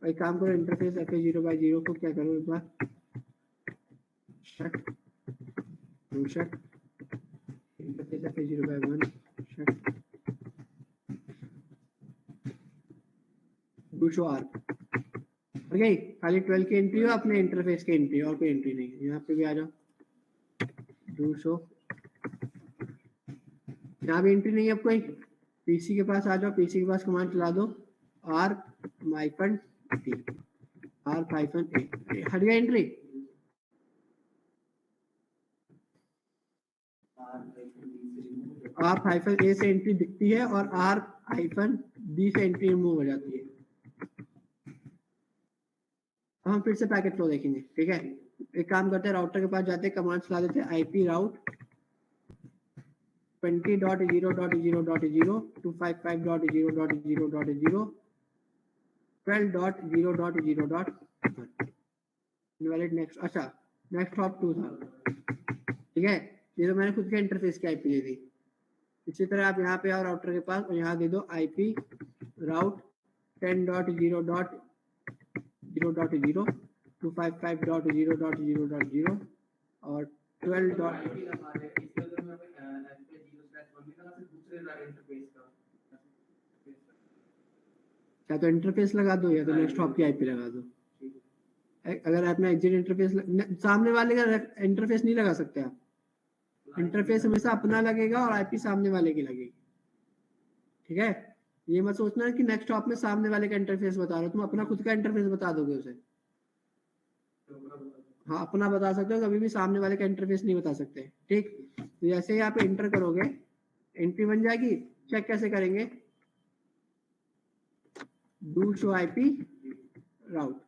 भाई काम करो, इंटरफेस FA0/0 को क्या करो एक बार shut, shut interface FA0/1 shut do show arp, हट गई। खाली 12 की एंट्री हो, अपने इंटरफेस की एंट्री, और कोई एंट्री नहीं है। यहाँ पे भी आ जाओ, डू शो, यहाँ भी एंट्री नहीं है अब कोई। पीसी के पास आ जाओ, पीसी के पास कमांड चला दो -t, -a, हट गया एंट्री। R-A से एंट्री दिखती है और R-D से एंट्री रिमूव हो जाती है। हम फिर से पैकेट फ्लो देखेंगे, ठीक है। एक काम करते हैं, राउटर के पास जाते हैं, कमांड चला देते हैं IP route 20.0.0.0 255.0.0.0 12.0.0.1 इनवैलिड नेक्स्ट, अच्छा नेक्स्ट हॉप 2 था, ठीक है। ये तो मैंने खुद के इंटरफेस की IP दे दी। इसी तरह आप यहाँ पे आओ राउटर के पास और यहाँ दे दो IP route 10.0.0.0 255.0.0.0 और 12. या तो इंटरफेस लगा दो या तो नेक्स्ट हॉप की IP लगा दो। अगर आपने एग्जिट इंटरफेस सामने वाले का इंटरफेस नहीं लगा सकते आप, इंटरफेस हमेशा अपना लगेगा और IP सामने वाले की लगेगी, ठीक है। ये मत सोचना कि नेक्स्ट हॉप में सामने वाले का इंटरफेस बता रहे हो, तुम अपना खुद का इंटरफेस बता दोगे उसे। हाँ अपना बता सकते हो, कभी भी सामने वाले का इंटरफेस नहीं बता सकते, ठीक। तो जैसे ही आप एंटर करोगे एंट्री बन जाएगी। चेक कैसे करेंगे, डू शो IP राउट।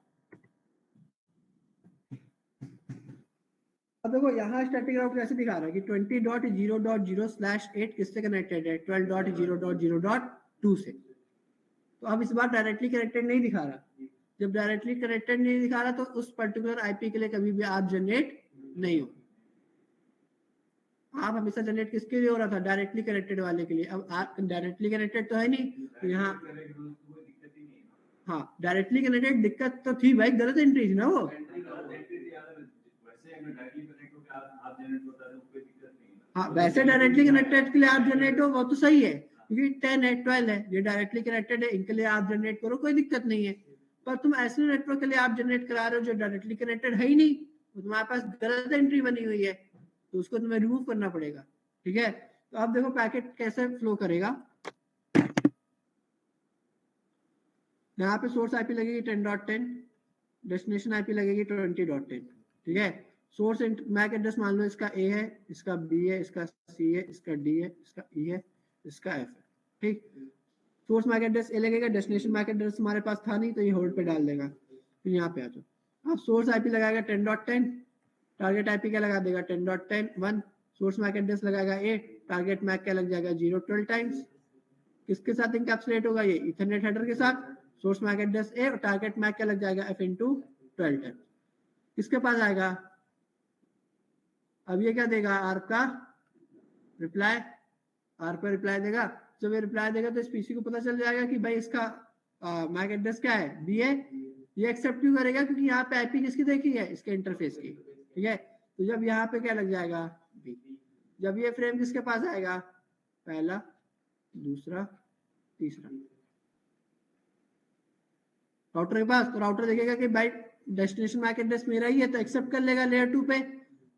अब देखो यहाँ स्टैटिक राउट कैसे दिखा रहा है कि 20.0.0/8 किससे कनेक्टेड है, 12.0.0.2 से। तो अब इस बार डायरेक्टली कनेक्टेड नहीं दिखा रहा। जब डायरेक्टली कनेक्टेड नहीं दिखा रहा तो उस पर्टिकुलर IP के लिए कभी भी आप जनरेट नहीं हो। आप हमेशा जनरेट किसके लिए हो रहा था, डायरेक्टली कनेक्टेड वाले के लिए। अब आप डायरेक्टली कनेक्टेड तो है नहीं, तो यहाँ हाँ डायरेक्टली कनेक्टेड दिक्कत तो थी भाई, गलत एंट्री थी ना वो। हाँ वैसे डायरेक्टली कनेक्टेड के लिए आप जनरेट हो वो तो सही है, क्योंकि 10 है 12 है, ये डायरेक्टली कनेक्टेड है, इनके लिए आप जनरेट करो, कोई दिक्कत नहीं है। पर तुम ऐसे नेटवर्क के लिए आप जनरेट करा रहे हो जो डायरेक्टली कनेक्टेड है ही नहीं, तो तुम्हारे पास गलत एंट्री बनी हुई है, तो उसको तुम्हें रिमूव करना पड़ेगा, ठीक है। तो अब देखो पैकेट कैसे फ्लो करेगा। यहाँ पे सोर्स IP लगेगी 10.10, डेस्टिनेशन IP लगेगी 20.10, ठीक है। सोर्स मैक एड्रेस मान लो इसका A है, इसका B है, इसका C है, इसका D है, इसका E है, इसका F है, ठीक। सोर्स मैक एड्रेस A लगेगा, डेस्टिनेशन मैक एड्रेस हमारे पास था नहीं तो ये होल्ड पे डाल देगा। तो यहाँ पे आ जाओ, अब सोर्स IP लगाएगा 10.10, टारगेट IP क्या लगा देगा 10.10.1, सोर्स मैक एड्रेस लगाएगा A, टारगेट मैक क्या लग जाएगा 0 12 टाइम्स। किसके साथ इंकैप्सुलेट होगा ये, इथरनेट हेडर के साथ। सोर्स मैक एड्रेस A और टारगेट मैक क्या लग जाएगा F × 12 टाइम्स। किसके पास आएगा, अब ये क्या देगा, R का रिप्लाई, R पर रिप्लाई देगा। जब ये रिप्लाई देगा तो इस पीसी को पता चल जाएगा कि भाई इसका मैक एड्रेस क्या है, B है। ये एक्सेप्ट क्यों करेगा, क्योंकि यहाँ पे IP किसकी देखी है, इसके इंटरफेस की, ठीक है। तो जब यहाँ पे क्या लग जाएगा B, जब ये फ्रेम किसके पास आएगा, पहला दूसरा तीसरा राउटर के पास, तो राउटर देखेगा कि भाई डेस्टिनेशन मैक एड्रेस मेरा ही है, तो एक्सेप्ट कर लेगा लेयर 2 पे।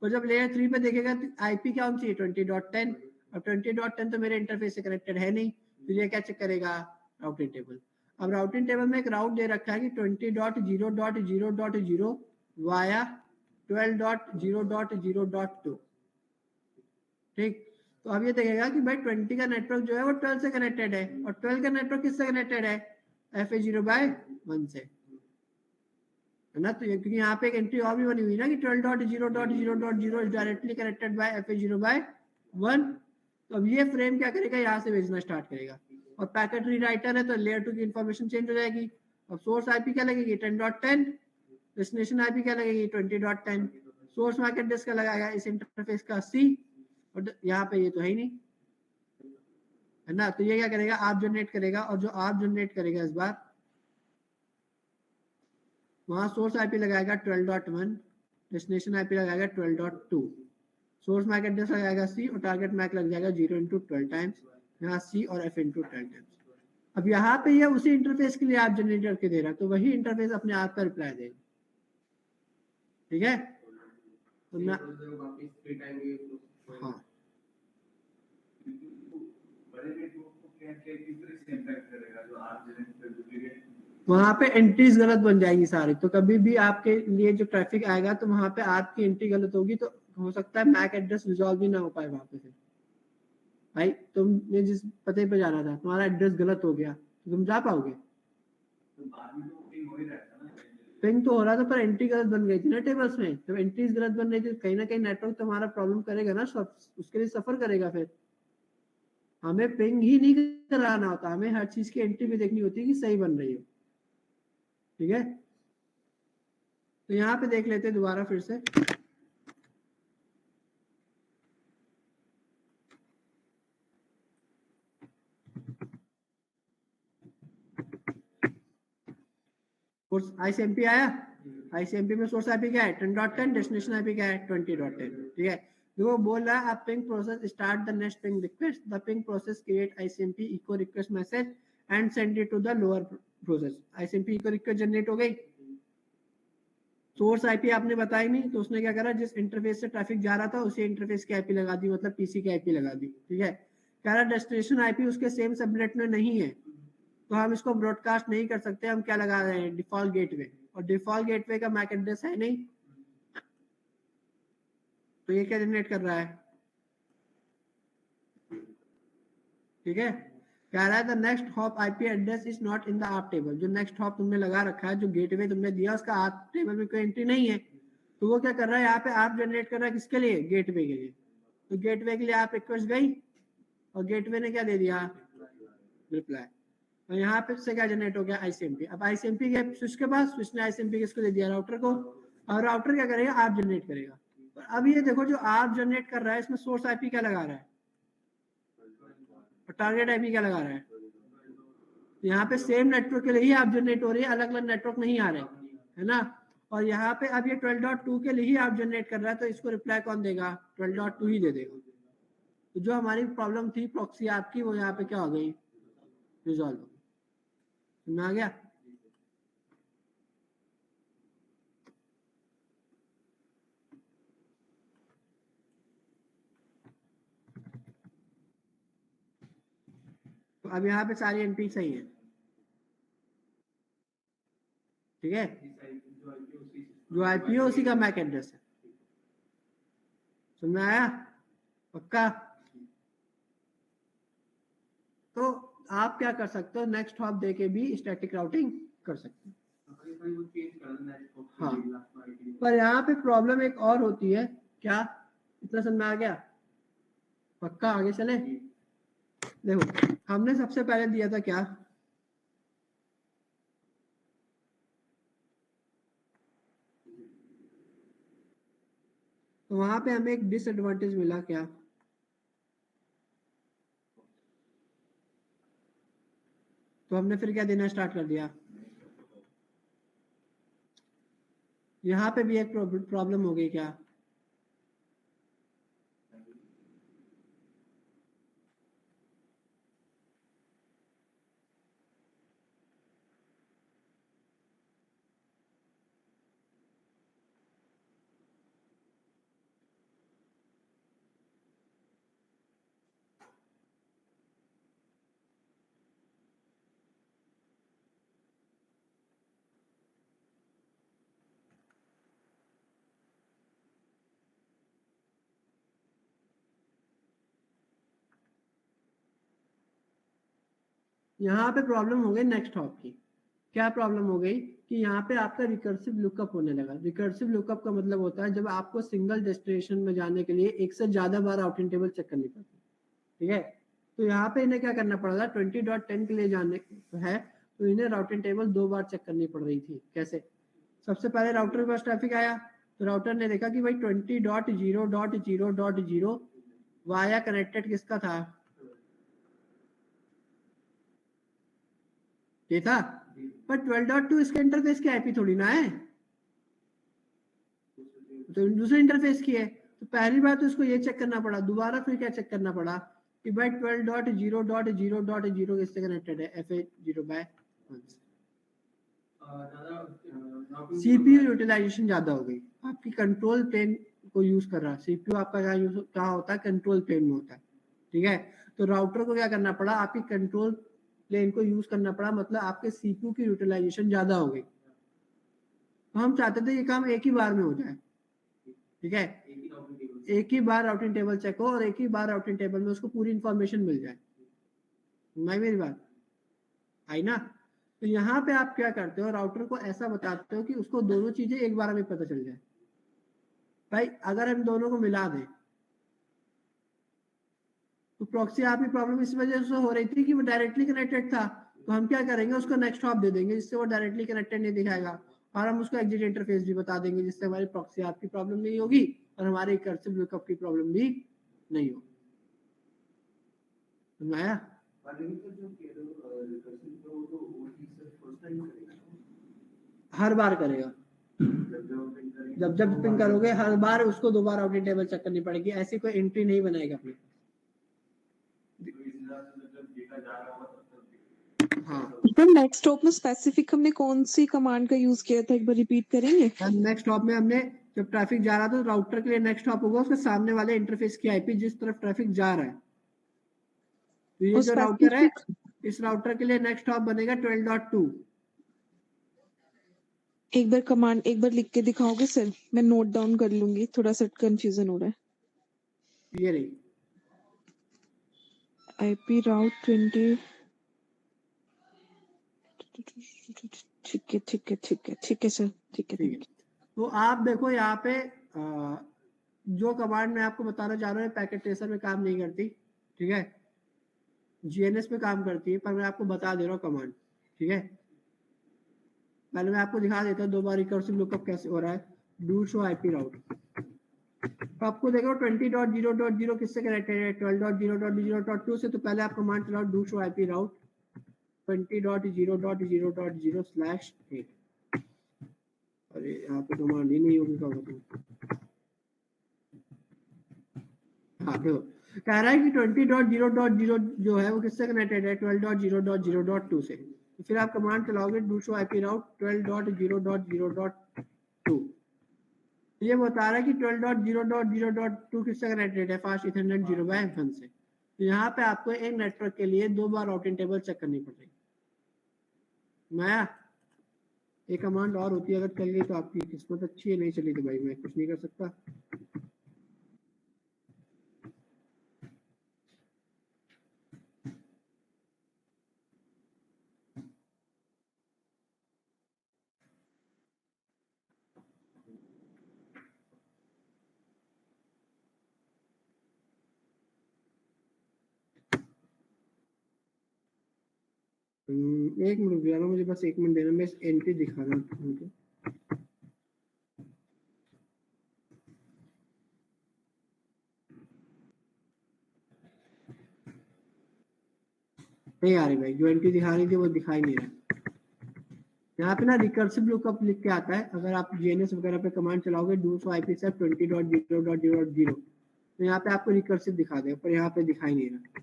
और जब लेयर 3 पे देखेगा तो IP क्या होनी चाहिए 20.10, और 20.10 तो मेरे इंटरफेस से कनेक्टेड है नहीं, तो ये क्या चेक करेगा, राउटिंग टेबल। अब राउटिंग टेबल में एक राउट दे रखा है कि 20.0.0.0 वाया 12.0.0.2, ठीक। तो अब ये देखेगा कि भाई 20 का नेटवर्क जो है वो 12 से कनेक्टेड है, और 12 का नेटवर्क किससे कनेक्टेड है, FA0/1 से, है ना। तो क्योंकि यहाँ पे एक एंट्री और भी बनी हुई ना कि 12.0.0.0 is directly connected by FA0/1। तो अब ये फ्रेम क्या करेगा, यहाँ से भेजना स्टार्ट करेगा, और पैकेट रीराइटर है तो लेयर 2 की इंफॉर्मेशन चेंज हो जाएगी। अब सोर्स IP क्या लगेगी 10.10, डेस्टिनेशन IP क्या लगेगी 20.10, सोर्स मैक एड्रेस का लगाएगा इस इंटरफेस का C, और यहाँ पे ये तो है ही नहीं, है ना। तो ये क्या करेगा, आप जनरेट करेगा, और जो आप जनरेट करेगा इस बार वहां सोर्स आईपी लगाएगा 12.1, डेस्टिनेशन आईपी लगाएगा 12.2, सोर्स मैक एड्रेस लगाएगा सी और टारगेट मैक लग जाएगा 0 × 12 टाइम्स, यहाँ सी और एफ × 10 टाइम्स। अब यहाँ पे ये उसी इंटरफेस के लिए आप जनरेट करके दे रहा है, तो वही इंटरफेस अपने आप का रिप्लाई देगा। ठीक है, तो मैं हाँ वहां पे एंट्रीज गलत बन जाएगी सारी, तो कभी भी आपके लिए जो ट्रैफिक आएगा तो वहां पे आपकी एंट्री गलत होगी, तो हो सकता है मैक एड्रेस रिजॉल्व भी ना हो पाए वहां पे। फिर भाई तुमने जिस पते पे जाना था तुम्हारा एड्रेस गलत हो गया, तो तुम जा पाओगे? पिंग तो हो रहा था पर एंट्री गलत बन गई थी ना टेबल्स में। जब एंट्रीज गलत बन रही थी कहीं ना कहीं नेटवर्क तुम्हारा प्रॉब्लम करेगा ना, उसके लिए सफर करेगा। फिर हमें पिंग ही नहीं कराना होता, हमें हर चीज की एंट्री भी देखनी होती है कि सही बन रही हो। ठीक है, तो यहाँ पे देख लेते हैं दोबारा फिर से। आईसीएमपी आया, आईसीएमपी में सोर्स आईपी क्या है 10.10, डेस्टिनेशन आईपी क्या है 20.10। ठीक है, देखो बोल रहा है अब ping process start the next ping request, the ping process create ICMP echo request message and send it to the lower process. ICMP echo request generate हो गई, सोर्स आईपी आपने बताई नहीं, तो उसने क्या करा, जिस इंटरफेस से ट्रैफिक जा रहा था उसी इंटरफेस की आईपी लगा दी, मतलब पीसी की आईपी लगा दी। ठीक है, कह रहा डेस्टिनेशन आईपी उसके सेम सबनेट में नहीं है, तो हम इसको ब्रॉडकास्ट नहीं कर सकते। हम क्या लगा रहे हैं, डिफॉल्ट गेटवे, और डिफॉल्ट गेटवे का मैक एड्रेस है नहीं, तो ये क्या जनरेट कर रहा है। ठीक है, कह रहा है the next hop IP address is not in the आप टेबल। जो नेक्स्ट हॉप तुमने लगा रखा है, जो गेटवे तुमने दिया, उसका आप टेबल में कोई एंट्री नहीं है, तो वो क्या कर रहा है, यहाँ पे आप जनरेट कर रहा है किसके लिए, गेटवे के लिए। तो गेटवे के लिए आप रिक्वेस्ट गई और गेटवे ने क्या दे दिया, रिप्लाई, और यहाँ पे से क्या जनरेट हो गया, आईसीएमपी। अब आईसीएमपी के स्विच के पास, स्विच ने आईसीएमपी किसको दे दिया, राउटर को, और राउटर क्या करेगा, आप जनरेट करेगा। अब ये देखो जो आप जनरेट कर रहा है इसमें सोर्स आईपी क्या लगा रहा है और टारगेट आईपी क्या लगा रहा है। यहाँ पे सेम नेटवर्क के लिए ही आप जनरेट हो रही है, अलग अलग नेटवर्क नहीं आ रहे, है ना। और यहाँ पे अब ये 12.2 के लिए ही आप जनरेट कर रहा है, तो इसको रिप्लाई कौन देगा, 12.2 ही दे देगा। तो जो हमारी प्रॉब्लम थी प्रॉक्सी आपकी, वो यहाँ पे क्या हो गई, रिजॉल्व हो गई। समझ आ गया। तो अब यहाँ पे सारी एंट्री सही है। ठीक है, जो आईपी है उसी का मैक एड्रेस है। समझ में आया, पक्का। तो आप क्या कर सकते हो, नेक्स्ट हॉप दे के भी स्टैटिक राउटिंग कर सकते हो। हाँ, पर यहाँ पे प्रॉब्लम एक और होती है, क्या, इतना समझ में आ गया, पक्का। आगे चले, देखो हमने सबसे पहले दिया था क्या, तो वहां पे हमें एक डिसएडवांटेज मिला, क्या, तो हमने फिर क्या देना स्टार्ट कर दिया। यहाँ पे भी एक प्रॉब्लम हो गई, क्या, यहाँ पे प्रॉब्लम हो गई नेक्स्ट हॉप की। क्या प्रॉब्लम हो गई कि यहाँ पे आपका रिकर्सिव लुकअप होने लगा। रिकर्सिव लुकअप का मतलब होता है जब आपको सिंगल डेस्टिनेशन में जाने के लिए एक से ज्यादा बार आउटिंग टेबल चेक करनी पड़ती है। ठीक है, तो यहाँ पे इन्हें क्या करना पड़ रहा, 20.10 के लिए जाने है तो इन्हें राउटिंग टेबल 2 बार चेक करनी पड़ रही थी। कैसे, सबसे पहले राउटर के पास ट्रैफिक आया तो राउटर ने देखा कि भाई 20.0.0.0 वाया कनेक्टेड किसका था, ये था, पर 12.2 इसके इंटरफेस की आईपी थोड़ी ना है, तो दूसरे इंटरफेस की है। तो पहली बार तो इसको ये चेक करना पड़ा, दोबारा फिर क्या चेक करना पड़ा कि भाई 12.0.0.0 किससे कनेक्टेड है, FA0/1 से। सीपीयू यूटिलाइजेशन ज्यादा हो गई, आपकी कंट्रोल प्लेन को यूज कर रहा, सीपीयू आपका क्या होता है, कंट्रोल प्लेन में होता है, ठीक है। तो राउटर को क्या करना पड़ा, आपकी कंट्रोल प्लेन को यूज करना पड़ा, मतलब आपके सीपीयू की यूटिलाइजेशन ज्यादा हो गई। तो हम चाहते थे ये काम एक ही बार में हो जाए, ठीक है, एक ही बार राउटिंग टेबल चेक हो और एक ही बार राउटिंग टेबल में उसको पूरी इंफॉर्मेशन मिल जाए। मेरी बात आई ना। तो यहाँ पे आप क्या करते हो, राउटर को ऐसा बताते हो कि उसको दोनों चीजें एक बार में पता चल जाए। भाई अगर हम दोनों को मिला दें तो प्रॉक्सी आपकी प्रॉब्लम इस वजह से हो रही थी कि वो डायरेक्टली कनेक्टेड था, तो हम क्या करेंगे, उसको नेक्स्ट हॉप दे देंगे जिससे वो डायरेक्टली कनेक्टेड नहीं दिखाएगा, और हम उसको एग्जिट इंटरफेस भी बता देंगे जिससे हमारी प्रॉक्सी आपकी प्रॉब्लम नहीं होगी और हमारी रिकर्सिव लुकअप की प्रॉब्लम भी नहीं होगी। समझ आया? हर बार करेगा, जब जब पिंग करोगे हर बार उसको दोबारा राउटिंग टेबल चेक करनी पड़ेगी, ऐसी कोई एंट्री नहीं बनाएगा अपने। हाँ, तो नेक्स्ट टॉप में स्पेसिफिक हमने कौन सी कमांड का यूज किया था, एक बार रिपीट करेंगे? नेक्स्ट हॉप में हमने जब ट्रैफिक जा रहा था तो राउटर के लिए नेक्स्ट हॉप होगा उसके सामने वाले इंटरफेस की आईपी जिस तरफ ट्रैफिक जा रहा है। तो ये जो राउटर है, इस राउटर के लिए नेक्स्ट हॉप बनेगा 12.2। एक बार कमांड एक बार लिख के दिखाओगे सर, मैं नोट डाउन कर लूंगी, थोड़ा सा कंफ्यूजन हो रहा है। ये रही आईपी राउट 20। ठीक है ठीक है ठीक है ठीक है सर, ठीक है। ठीक है। तो आप देखो यहाँ पे जो कमांड मैं आपको बताना चाह रहा हूँ पैकेट ट्रेसर में काम नहीं करती, ठीक है, जीएनएस पे काम करती है, पर मैं आपको बता दे रहा हूँ कमांड, ठीक है। पहले मैं आपको दिखा देता हूँ दो बार रिकर्सिव लुकअप कैसे हो रहा है। डू शो आईपी राउट, तो आपको देखो 20.0.0 किससे कनेक्टेड है, 12.0.0.2 से। तो पहले आप कमांड चलाओ डू शो आईपी राउट 20.0.0.0/8। अरे यहाँ पे कमांड ही नहीं होगी, क्या बताऊँ। हाँ देखो कह रहा है कि 20.0.0 जो है वो किससे कनेक्टेड है, 12.0.0.2 से। तो फिर आप कमांड चलाओगे डू शो आईपी राउट 12.0.0.2। ये बता रहा है कि 12.0.0.2 किससे कनेक्टेड है, फास्ट इथरनेट 0/1 से। तो यहाँ पे आपको एक नेटवर्क के लिए दो बार राउटिंग टेबल चेक करनी पड़ेगी। मैं एक कमांड और होती है, अगर चल गई तो आपकी किस्मत अच्छी है, नहीं चली तो भाई मैं कुछ नहीं कर सकता। एक मिनट भैया, मुझे बस एक मिनट देना, मैं एंट्री दिखा रहा हूँ। नहीं आ रही भाई, जो एंट्री दिखा रही थी वो दिखाई नहीं रहा। यहाँ पे ना रिकर्सिव लुकअप लिख के आता है, अगर आप जीएनएस वगैरह पे कमांड चलाओगे डू शो आईपी सेट 20.0.0.0, तो यहाँ पे आपको रिकर्सिव दिखा देगा, पर यहाँ पे दिखाई नहीं रहा।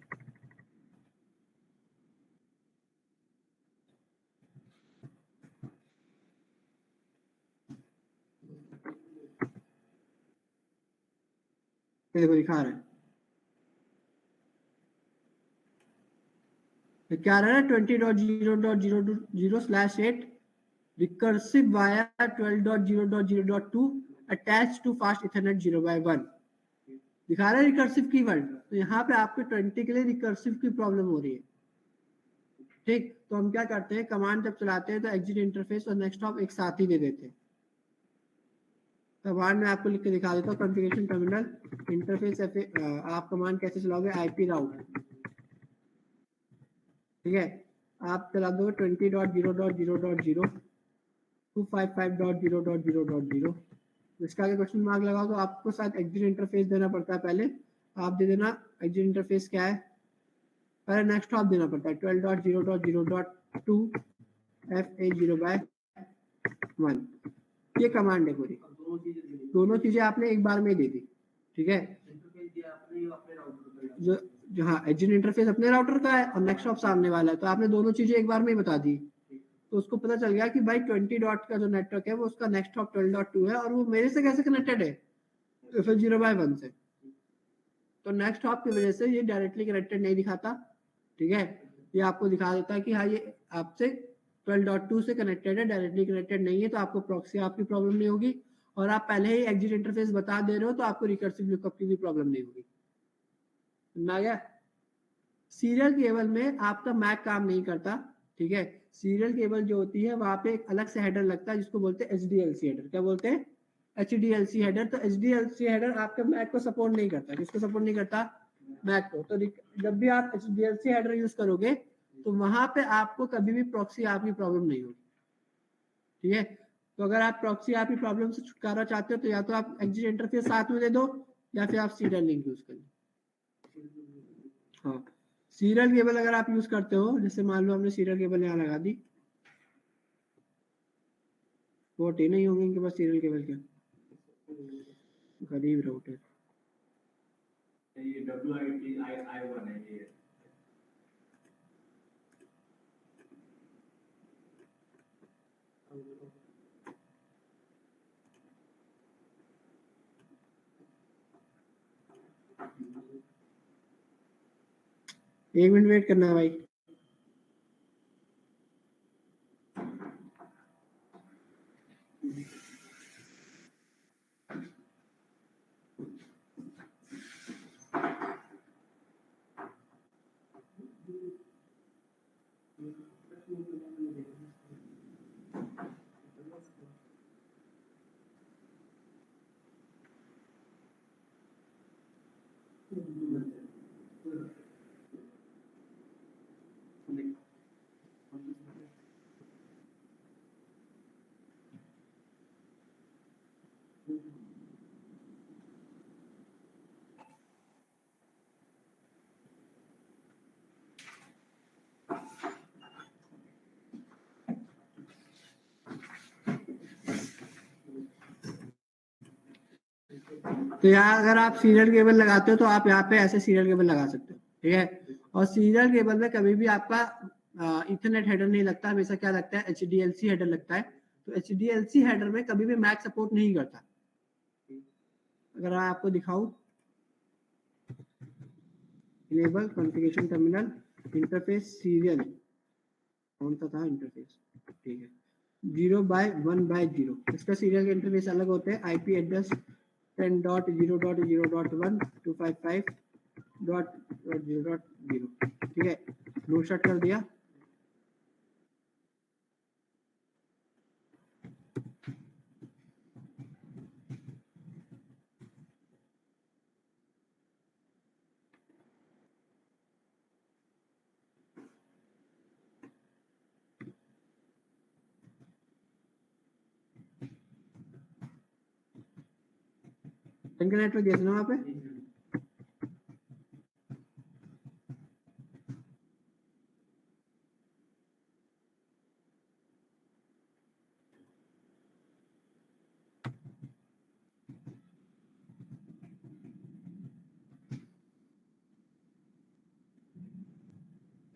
देखो दिखा रहा है, तो क्या रहा है 20.0.0.0/8 recursive via 12.0.0.2 attached to fast ethernet 0/1 दिखा रहा है रिकर्सिव कीवर्ड। तो यहाँ पे आपके 20 के लिए रिकर्सिव की प्रॉब्लम हो रही है, ठीक। तो हम क्या करते हैं, कमांड जब चलाते हैं तो एग्जिट इंटरफेस और नेक्स्ट हॉप एक साथ ही दे देते हैं। कमांड में आपको लिख के दिखा देता हूँ, कॉन्फ़िगरेशन टर्मिनल इंटरफेस आप कमांड कैसे चलाओगे, आईपी राउट, ठीक है, आप चला दो 20.0.0.0 255.0.0.0। इसका आगे क्वेश्चन मार्क लगाओ तो आपको शायद एग्जिट इंटरफेस देना पड़ता है। पहले आप दे देना एग्जिट इंटरफेस क्या है, पहले नेक्स्ट हॉप देना पड़ता है 12.0.0.2 FA0/1। ये कमांड है पूरी, दोनों चीजें आपने एक बार में दे दी, ठीक है। जो हाँ एग्जिट इंटरफेस अपने राउटर का है और नेक्स्ट हॉप सामने वाला है, तो आपने दोनों चीजें एक बार में ही बता दी, तो उसको पता चल गया कि भाई 20 डॉट का जो नेटवर्क है वो उसका नेक्स्ट हॉप 12.2 है और वो मेरे से कैसे कनेक्टेड है, FA0/1 से। तो नेक्स्ट हॉप की वजह से ये डायरेक्टली कनेक्टेड नहीं दिखाता, ठीक है। ये आपको दिखा देता है कि हाँ ये आपसे 12.2 से कनेक्टेड है, डायरेक्टली कनेक्टेड नहीं है, तो आपको प्रॉक्सी आपकी प्रॉब्लम नहीं होगी। और आप पहले ही एग्जिट इंटरफेस बता दे रहे हो तो आपको रिकर्सिव लुकअप की भी प्रॉब्लम नहीं होगी। समझ आ गया। सीरियल केबल में आपका मैक काम नहीं करता, ठीक है। सीरियल केबल जो होती है वहां पे एक अलग से हेडर लगता है जिसको बोलते हैं HDLC हेडर। क्या बोलते हैं? HDLC header. तो HDLC हेडर आपके मैक को सपोर्ट नहीं करता। किसको सपोर्ट नहीं करता? मैक को। तो जब भी आप HDLC हेडर यूज करोगे तो वहां पे आपको कभी भी प्रॉक्सी आपकी प्रॉब्लम नहीं होगी, ठीक है। तो अगर आप प्रॉक्सी आपकी प्रॉब्लम से छुटकारा चाहते हो तो या तो आप एग्जिट इंटरफेस साथ में दे दो या फिर आप सीरियल लिंक यूज कर लो। हाँ, सीरियल केबल अगर आप यूज करते हो, जैसे मान लो हमने सीरियल केबल यहाँ लगा दी, पोर्ट ही नहीं होंगे इनके पास सीरियल केबल के, गरीब राउटर। ये WIT-I1 है ये। एक मिनट वेट करना है भाई। तो यहाँ अगर आप सीरियल केबल लगाते हो तो आप यहाँ पे ऐसे सीरियल केबल लगा सकते हो, ठीक है। और सीरियल केबल में कभी भी आपका इथरनेट हेडर नहीं लगता, हमेशा क्या लगता है? HDLC हेडर लगता है। तो HDLC हेडर में कभी भी मैक सपोर्ट नहीं करता। अगर मैं आपको दिखाऊं, enable configuration terminal interface serial, कौन सा था इंटरफेस, ठीक है, 0/1/0। इसका सीरियल के इंटरफेस अलग होते हैं। IP एड्रेस 10.0.0.1 255.0.0, ठीक है। नो शट कर दिया। नेटवर्क देख लो वहां पे।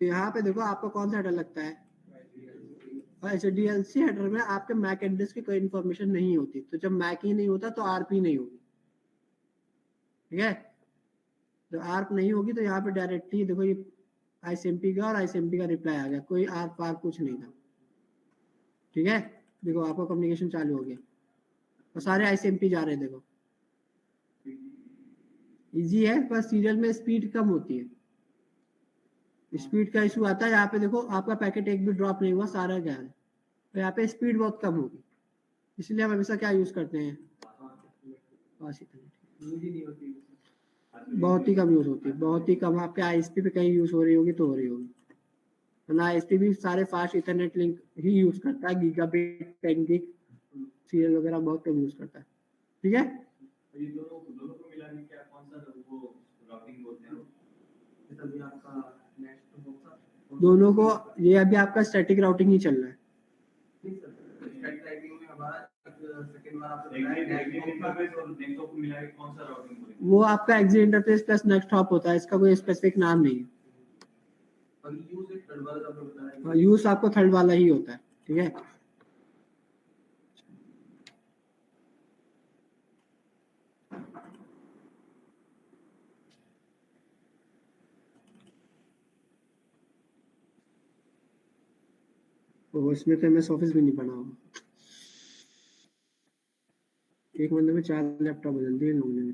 तो यहाँ पे देखो आपको कौन सा हेडर लगता है, और HDLC हेडर में आपके मैक एड्रेस की कोई इन्फॉर्मेशन नहीं होती। तो जब मैक ही नहीं होता तो RP नहीं होगी, ठीक है। जब ARP नहीं होगी तो यहाँ पे डायरेक्टली देखो ये ICMP का और ICMP का रिप्लाई आ गया, कोई ARP वार्प कुछ नहीं था, ठीक है। देखो आपका कम्युनिकेशन चालू हो गया और सारे ICMP जा रहे हैं। देखो इजी है, पर सीरियल में स्पीड कम होती है, स्पीड का इशू आता है। यहाँ पे देखो आपका पैकेट एक भी ड्रॉप नहीं हुआ, सारा गया है। तो यहाँ पे स्पीड बहुत कम होगी, इसलिए हम हमेशा क्या यूज करते हैं? बहुत ही कम यूज होती है, बहुत ही कम। आपके ISP पे कहीं यूज हो रही होगी तो हो रही होगी, वरना ISP भी सारे फास्ट इथरनेट लिंक ही यूज करता है। गीगाबिट 10 गिग सीरियल वगैरह बहुत कम यूज करता है, ठीक है। ये दोनों को मिला के क्या कौन सा वो राउटिंग बोलते हैं? दोनों को, ये अभी आपका स्टैटिक राउटिंग ही चल रहा है, स्टैटिक टाइपिंग में हमारा सेकंड बार आपको एग्जिट इंटरफेस और नेक्स्ट हॉप को मिला के कौन सा राउटिंग बोलेंगे? वो आपका exit interface plus next hop होता है, इसका कोई स्पेसिफिक नाम नहीं है। और यूज एक थर्ड वाला आपको बताया यूज आपको थर्ड वाला ही होता है, ठीक है। तो इसमें तो MS ऑफिस भी नहीं बना हुआ। एक महीने में 4 लैपटॉप बदल दिए इन लोगों ने।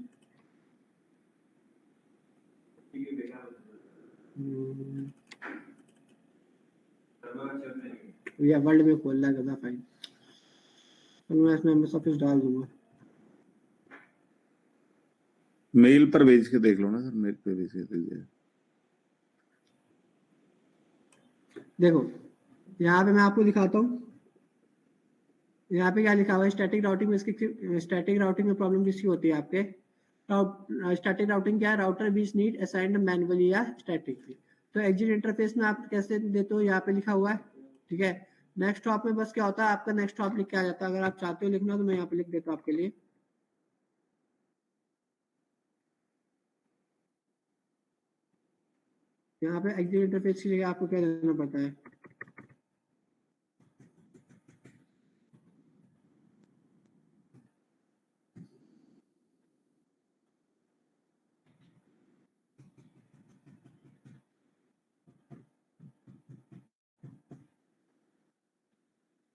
ठीक है बेकार हम्म, सर्वर चलते नहीं। या वर्ल्ड में खोल रहा है गधा फाइल। तो मैं इसमें MS ऑफिस डाल दूंगा। मेल पर भेज के देख लो ना सर, मेल पे भेज के दीजिए। देखो यहाँ पे मैं आपको दिखाता हूँ, यहाँ पे क्या लिखा हुआ है, स्टैटिक राउटिंग में इसकी स्टैटिक राउटिंग में प्रॉब्लम किसकी होती है आपके? स्टैटिक राउटिंग क्या है? राउटर बीच नीड असाइंड मैनुअली या स्टैटिकली। तो एग्जिट इंटरफेस में आप कैसे देते हो, यहाँ पे लिखा हुआ है, ठीक है। नेक्स्ट हॉप में बस क्या होता है, आपका नेक्स्ट हॉप लिख के आ जाता है। अगर आप चाहते हो लिखना तो मैं यहाँ पे लिख देता हूँ आपके लिए। यहाँ पे एग्जिट इंटरफेस की जगह आपको क्या देना पड़ता है?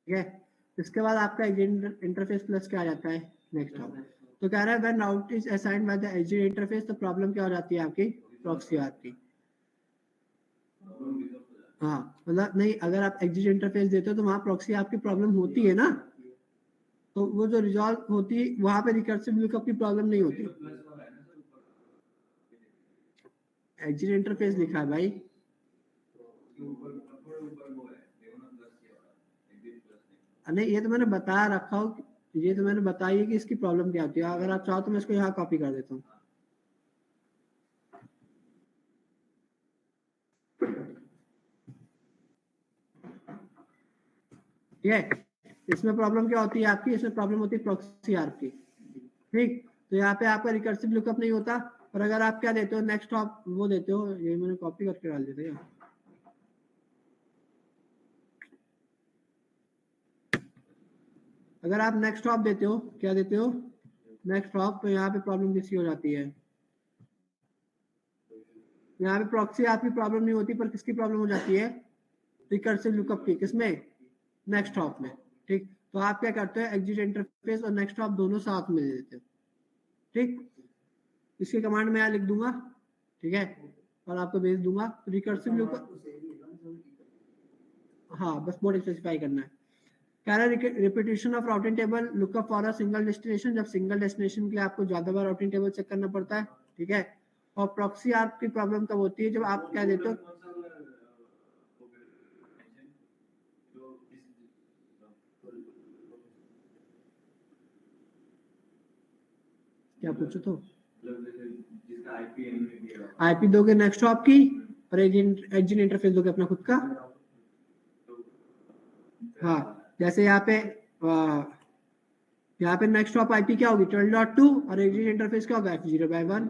ठीक है, इसके बाद आपका एग्जिट इंटरफेस प्लस क्या आ जाता है? Next hop. तो कह रहा है when route is assigned by the exit interface, तो प्रॉब्लम क्या हो जाती है आपकी? प्रॉक्सी आती। हाँ मतलब नहीं, अगर आप एग्जिट इंटरफेस देते हो तो वहां प्रॉक्सी आपकी प्रॉब्लम होती है ना, तो वो जो रिजॉल्व होती है वहां पे रिकर्सिव लुकअप की प्रॉब्लम नहीं होती। एग्जिट इंटरफेस लिखा है भाई, नहीं ये तो मैंने बता रखा हूँ, ये तो मैंने बताई है कि इसकी प्रॉब्लम क्या होती है। अगर आप चाहो तो मैं इसको यहाँ कॉपी कर देता हूँ। ठीक है, इसमें प्रॉब्लम क्या होती है आपकी? इसमें प्रॉब्लम होती है प्रॉक्सी आर्क की, ठीक। तो यहाँ पे आपका रिकर्सिव लुकअप नहीं होता। और अगर आप क्या देते हो, नेक्स्ट हॉप वो देते हो, ये मैंने कॉपी करके डाल दिया था। अगर आप नेक्स्ट हॉप देते हो, क्या देते हो? नेक्स्ट हॉप, तो यहाँ पे प्रॉब्लम किसकी हो जाती है? यहाँ पे प्रॉक्सी आपकी प्रॉब्लम नहीं होती, पर किसकी प्रॉब्लम हो जाती है? रिकर्सिव लुकअप की। किसमें? नेक्स्ट हॉप में, ठीक। तो आप क्या करते हो, एग्जिट इंटरफेस और नेक्स्ट हॉप दोनों साथ में दे देते हो, ठीक। इसकी कमांड मैं यहाँ लिख दूंगा, ठीक है, और आपको भेज दूंगा। रिकर्सिव लुकअप, हाँ बस बोर्ड स्पेसिफाई करना है। कह रहा है repetition of routing table lookup for a single destination, जब सिंगल डेस्टिनेशन के लिए आपको ज्यादा बार राउटिंग टेबल चेक करना पड़ता है, ठीक है। और प्रॉक्सी आर्क की प्रॉब्लम कब होती है? जब आप क्या देते हो, क्या पूछो तो? जिसका आईपी आईपी दोगे नेक्स्ट हॉप की, और एग्जिट इंटरफेस दोगे अपना खुद का। हाँ जैसे यहाँ पे नेक्स्ट हॉप आईपी क्या होगी? 12.2, और एग्जिट इंटरफेस क्या होगा? F0/1।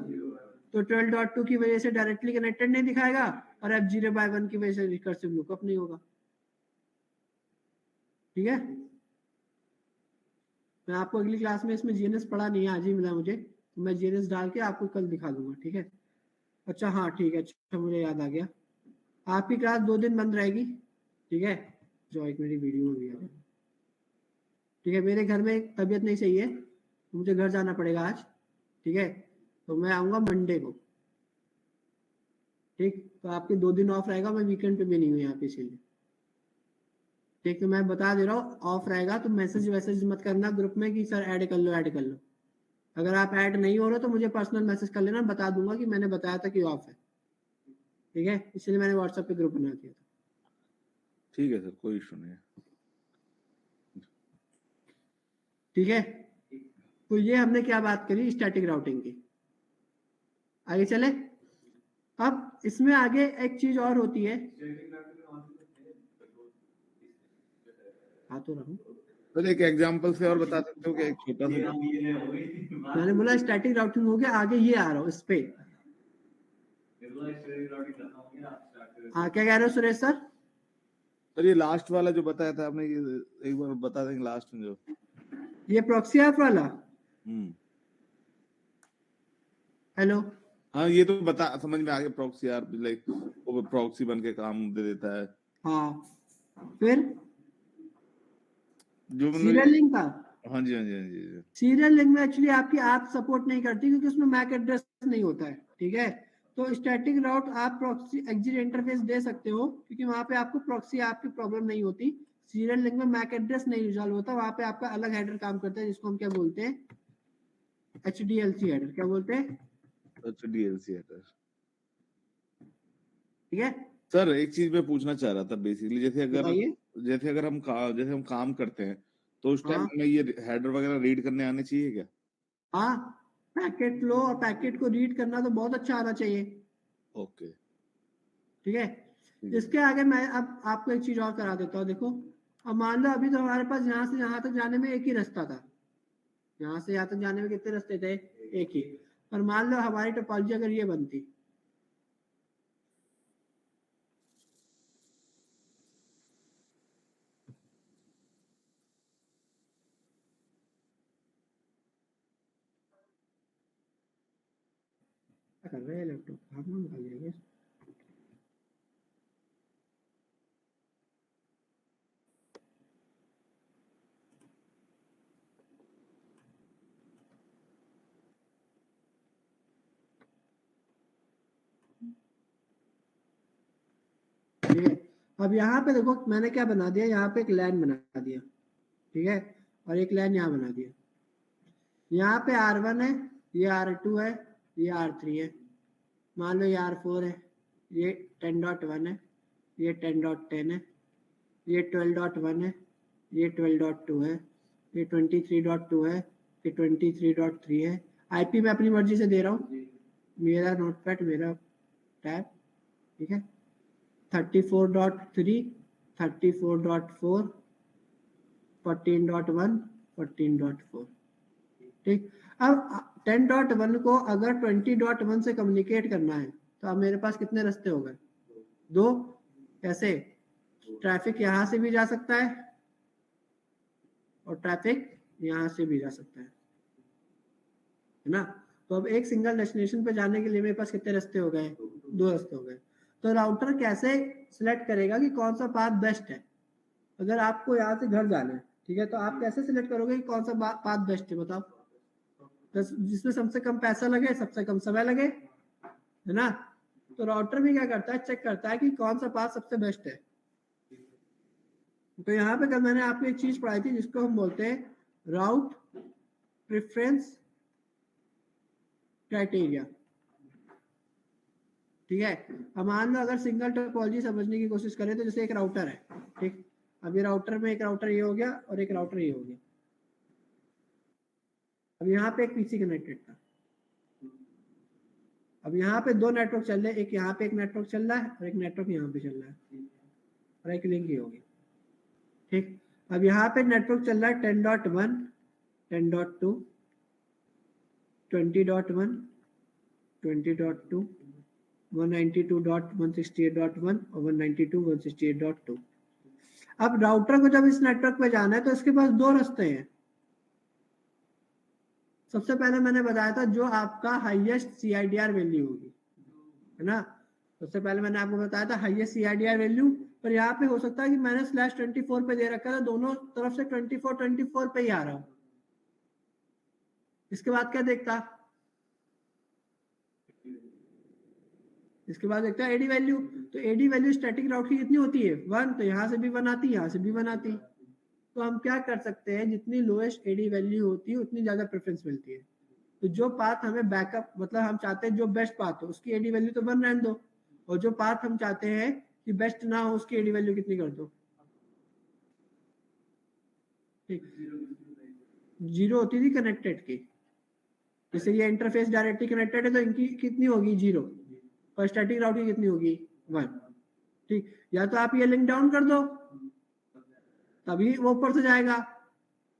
तो 12.2 की वजह से डायरेक्टली कनेक्टेड नहीं दिखाएगा, और F0/1 की वजह से रिकर्सिव लुकअप नहीं होगा, ठीक है। मैं आपको अगली क्लास में, इसमें जीएनएस पढ़ा नहीं है, आज ही मिला मुझे, तो मैं जीएनएस डाल के आपको कल दिखा दूंगा, ठीक है। अच्छा हाँ ठीक है, अच्छा मुझे याद आ गया, आपकी क्लास 2 दिन बंद रहेगी, ठीक है। जो एक मेरी वीडियो में भी है, ठीक है। मेरे घर में तबीयत नहीं सही है, तो मुझे घर जाना पड़ेगा आज, ठीक है। तो मैं आऊँगा मंडे को, ठीक। तो आपके 2 दिन ऑफ रहेगा, मैं वीकेंड पे भी नहीं हूँ यहाँ पे, इसीलिए, ठीक। तो मैं बता दे रहा हूँ, ऑफ रहेगा तो मैसेज वैसेज मत करना ग्रुप में कि सर ऐड कर लो, ऐड कर लो। अगर आप ऐड नहीं हो रहे तो मुझे पर्सनल मैसेज कर लेना, बता दूंगा कि मैंने बताया था कि ऑफ है, ठीक है। इसलिए मैंने व्हाट्सएप पे ग्रुप बना दिया था। ठीक है सर, कोई इशू नहीं है। ठीक है, तो ये हमने क्या बात करी स्टैटिक राउटिंग की। आगे चले, अब इसमें आगे एक चीज और होती है, आ तो रहा हूँ। सर एक एग्जांपल से और बता सकते हो कि एक छोटा ये सा हम ये हो गई बात। मैंने बोला स्टैटिक राउटिंग हो गया, आगे ये आ रहा हूँ इस पे। निर्मला स्टोरी राउटिंग करना हो गया, आप स्टार्ट करें। हाँ, क्या कह रहे हो सुरेश सर? सर ये लास्ट वाला जो बताया था आपने, ये एक बार बता देंगे लास्ट में जो। ये प्रॉक्सी ऐप वाला। हेलो, हाँ ये तो बता, समझ में आ गया। प्रॉक्सी यार लाइक वो प्रॉक्सी बन के काम दे देता है हाँ, फिर जो सीरियल लिंक का। हाँ जी हाँ जी हाँ जी। सीरियल लिंक में एक्चुअली आपकी ऐप सपोर्ट नहीं करती क्योंकि उसमें मैक एड्रेस नहीं होता है, ठीक है। तो स्टैटिक राउट आप प्रॉक्सी एग्जिट इंटरफेस दे सकते हो क्योंकि वहां पे आपको प्रॉक्सी ऐप की प्रॉब्लम नहीं होती। सीरियल लिंक में मैक एड्रेस नहीं रिजॉल्व होता, वहां पे आपका अलग हेडर काम करता है जिसको हम क्या बोलते हैं, HDLC हेडर। क्या बोलते हैं? HDLC header. ठीक है, सर एक चीज मैं पूछना चाह रहा था बेसिकली, बताइए। जैसे अगर हम काम करते हैं तो उस टाइम हाँ हमें ये हेडर वगैरह रीड करने आने चाहिए क्या? हाँ, पैकेट लो और पैकेट को रीड करना तो बहुत अच्छा आना चाहिए, ओके ठीक है। इसके आगे मैं अब आपको एक चीज और करा देता हूँ। देखो, अब मान लो अभी तो हमारे पास यहाँ से यहाँ तक जाने में एक ही रास्ता था। यहाँ से यहाँ तक जाने में कितने रास्ते थे? एक ही। पर मान लो हमारी टोपोलॉजी अगर ये बनती, क्या कर रहे हैं लैपटॉप, हम निकाल जाएंगे। ठीक है, अब यहाँ पे देखो मैंने क्या बना दिया, यहाँ पे एक लाइन बना दिया, ठीक है, और एक लाइन यहाँ बना दिया। यहाँ पे R1 है, ये R2 है, ये R3 है, मान लो ये R4 है, ये 10.1 है, ये 10.10 है, ये 12.1 है, ये 12.2 है, ये 23.2 है, ये 23.3 है। IP मैं अपनी मर्जी से दे रहा हूँ, मेरा नोटपैड, मेरा टैब, ठीक है। 34.3, 34.4, 14.1, 14.4, ठीक। अब 10.1 को अगर 20.1 से कम्युनिकेट करना है तो अब मेरे पास कितने रास्ते हो गए? 2। कैसे? ट्रैफिक यहाँ से भी जा सकता है और ट्रैफिक यहाँ से भी जा सकता है ना। तो अब एक सिंगल डेस्टिनेशन पे जाने के लिए मेरे पास कितने रास्ते हो गए? 2 रास्ते हो गए। तो राउटर कैसे सिलेक्ट करेगा कि कौन सा पाथ बेस्ट है? अगर आपको यहाँ से घर जाना है, ठीक है, तो आप कैसे सिलेक्ट करोगे कि कौन सा पाथ बेस्ट है? बताओ। तो जिसमें सबसे कम पैसा लगे, सबसे कम समय लगे, है ना। तो राउटर भी क्या करता है, चेक करता है कि कौन सा पाथ सबसे बेस्ट है। तो यहाँ पे कल मैंने आपको एक चीज पढ़ाई थी जिसको हम बोलते हैं राउट प्रेफरेंस क्राइटेरिया, ठीक है। अब मान लो अगर सिंगल टोपोलॉजी समझने की कोशिश करें तो जैसे एक राउटर है, ठीक। अब ये राउटर में एक राउटर ये हो गया और एक राउटर ये हो गया। अब यहाँ पे एक पीसी कनेक्टेड था, अब यहाँ पे 2 नेटवर्क चल रहे हैं, एक यहाँ पे एक नेटवर्क चल रहा है और एक नेटवर्क यहाँ पे चल रहा है, और एक लिंक ये हो गया, ठीक। अब यहाँ पे नेटवर्क चल रहा है 10.1, 10.2, 20.1, 20.2, 192.168.1 और 192.168.2। अब राउटर को जब इस नेटवर्क पे जाना है तो इसके पास 2 रास्ते हैं। सबसे पहले मैंने बताया था जो आपका हाईएस्ट CIDR वैल्यू होगी, है ना। सबसे पहले मैंने आपको बताया था हाईएस्ट CIDR वैल्यू, पर यहाँ पे हो सकता है कि मैंने /24 पे दे रखा था, दोनों तरफ से 24 पे ही आ रहा हूँ। इसके बाद क्या देखता, इसके बाद देखता है AD वैल्यू। तो AD वैल्यू स्टैटिक राउट की कितनी होती है? 1। तो यहाँ से भी 1 आती है, यहाँ से भी 1 आती। तो हम क्या कर सकते हैं, जितनी लोएस्ट AD वैल्यू होती है उतनी ज्यादा प्रेफरेंस मिलती है। तो जो पाथ हमें बैकअप, मतलब हम चाहते हैं जो बेस्ट पाथ हो उसकी AD वैल्यू तो 1 रहने दो, और जो पाथ हम चाहते हैं कि बेस्ट ना हो उसकी AD वैल्यू कितनी कर दो? ठीक, 0 होती थी कनेक्टेड की। जैसे ये इंटरफेस डायरेक्टली कनेक्टेड है तो इनकी कितनी होगी? 0। और स्टैटिक राउट की कितनी होगी? 1। ठीक, या तो आप ये लिंक डाउन कर दो तभी वो ऊपर से जाएगा,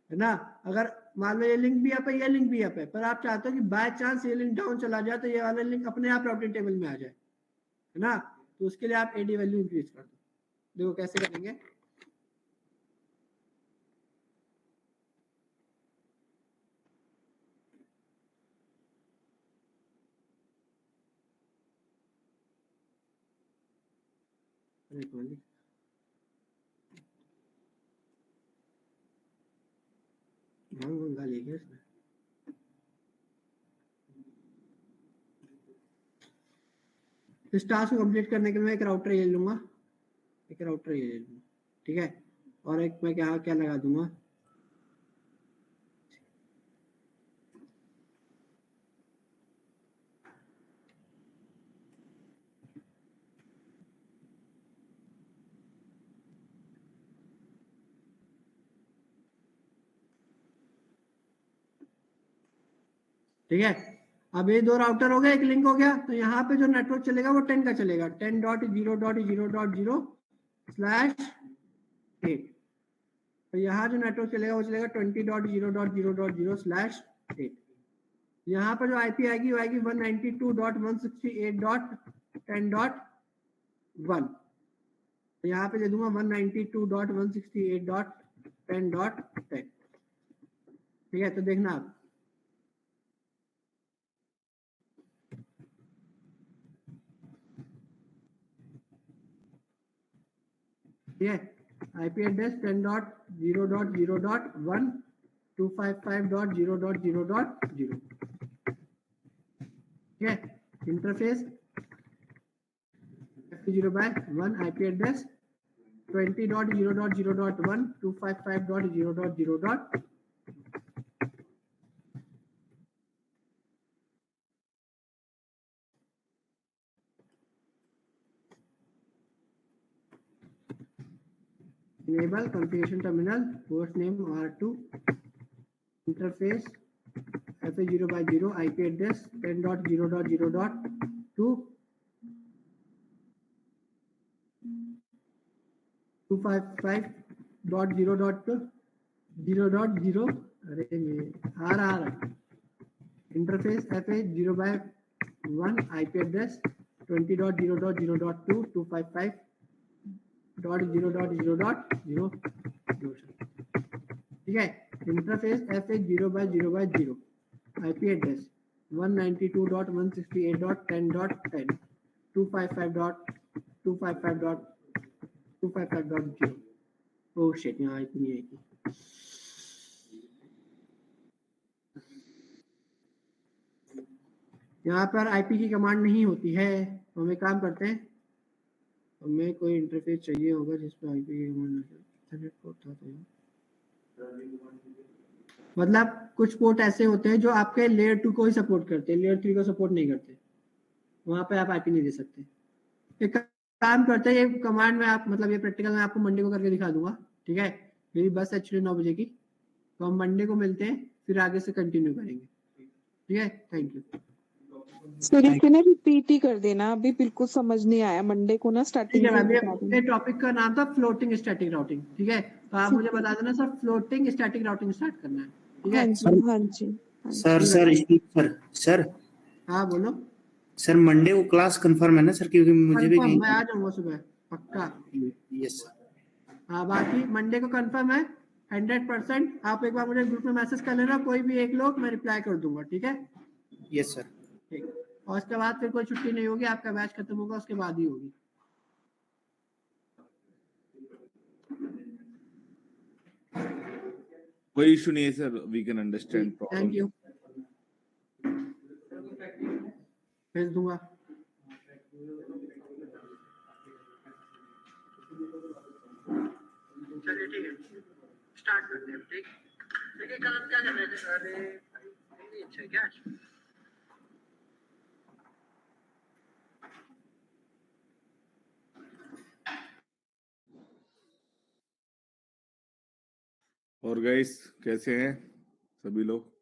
है ना। अगर मान लो ये लिंक भी अप है, ये लिंक भी अप है, पर आप चाहते हो कि बाय चांस ये लिंक डाउन चला जाए तो ये वाला लिंक अपने आप राउटिंग टेबल में आ जाए, है ना। तो उसके लिए आप एडी वैल्यू इंक्रीज कर दो। देखो कैसे करेंगे। गाली है इसमें। इस टास्क को कंप्लीट करने के लिए मैं एक राउटर ये लूंगा, एक राउटर ये ले लूंगा, ठीक है। और एक मैं क्या क्या लगा दूंगा, ठीक है। अब ये 2 राउटर हो गए, एक लिंक हो गया। तो यहाँ पे जो नेटवर्क चलेगा वो 10 का चलेगा, 10.0.0.0/8। तो यहाँ जो नेटवर्क चलेगा वो चलेगा 20.0.0.0/8। यहाँ पर जो आईपी आएगी वो आएगी 192.168.10.1। तो यहाँ पे दे दूंगा 192.168.10.10। ठीक है, तो देखना आप, ठीक है। IP address 10.0.0.1 255.0.0.0। ठीक है। Interface F0/1 IP address 20.0.0.1 255.0.0. Enable configuration terminal, host name R2, interface FA0/0 IP address 10.0.0.2 255.0.0.0 अरे RR interface FA0/1 IP address 20.0.0.2 255.0.0.0। ठीक है। Interface FA0/0/0 IP address 192.168.10.10 255.255.255.0। Oh shit, यहाँ आईपी नहीं आएगी। यहाँ पर आईपी की कमांड नहीं होती है, तो हम एक काम करते हैं, हमें कोई इंटरफेस चाहिए होगा जिसमें आईपी की कमांड इंटरनेट पोर्ट था। तो मतलब कुछ पोर्ट ऐसे होते हैं जो आपके लेयर 2 को ही सपोर्ट करते हैं, लेयर 3 को सपोर्ट नहीं करते, वहां पे आप आईपी नहीं दे सकते। एक काम करते हैं, ये कमांड में आप मतलब ये प्रैक्टिकल मैं आपको मंडे को करके दिखा दूंगा, ठीक है। मेरी बस एक्चुअली 9 बजे की, तो हम मंडे को मिलते हैं, फिर आगे से कंटिन्यू करेंगे, ठीक है। थैंक यू सर इसे ना रिपीट ही कर देना, अभी बिल्कुल समझ नहीं आया। मंडे को ना ठीक स्टार्टिंग है से मैम। बता देना। ये टॉपिक का नाम था फ्लोटिंग स्टैटिक राउटिंग, ठीक है। तो आप मुझे बता देना sir, floating static routing start करना है, ठीक है। हाँ जी, हाँ जी, हाँ जी। सर सर हाँ बोलो। सर मंडे को क्लास कंफर्म है ना सर, क्योंकि मुझे भी कंफर्म, मैं आ कहीं। जाऊंगा सुबह पक्का। Yes sir. हाँ बाकी मंडे को कंफर्म है 100%। आप एक बार मुझे ग्रुप में मैसेज कर लेना, कोई भी एक लोग, मैं रिप्लाई कर दूंगा, ठीक है। Yes sir. ठीक, और उसके बाद फिर कोई छुट्टी नहीं होगी, आपका बैच खत्म होगा उसके बाद ही होगी। कोई इशू नहीं है sir, we can understand thank problem. You, भेज दूंगा। चलिए ठीक है, स्टार्ट करते हैं। ठीक, देखिए कल हम क्या कर रहे थे। अरे अच्छा क्या और गाइस कैसे हैं सभी लोग?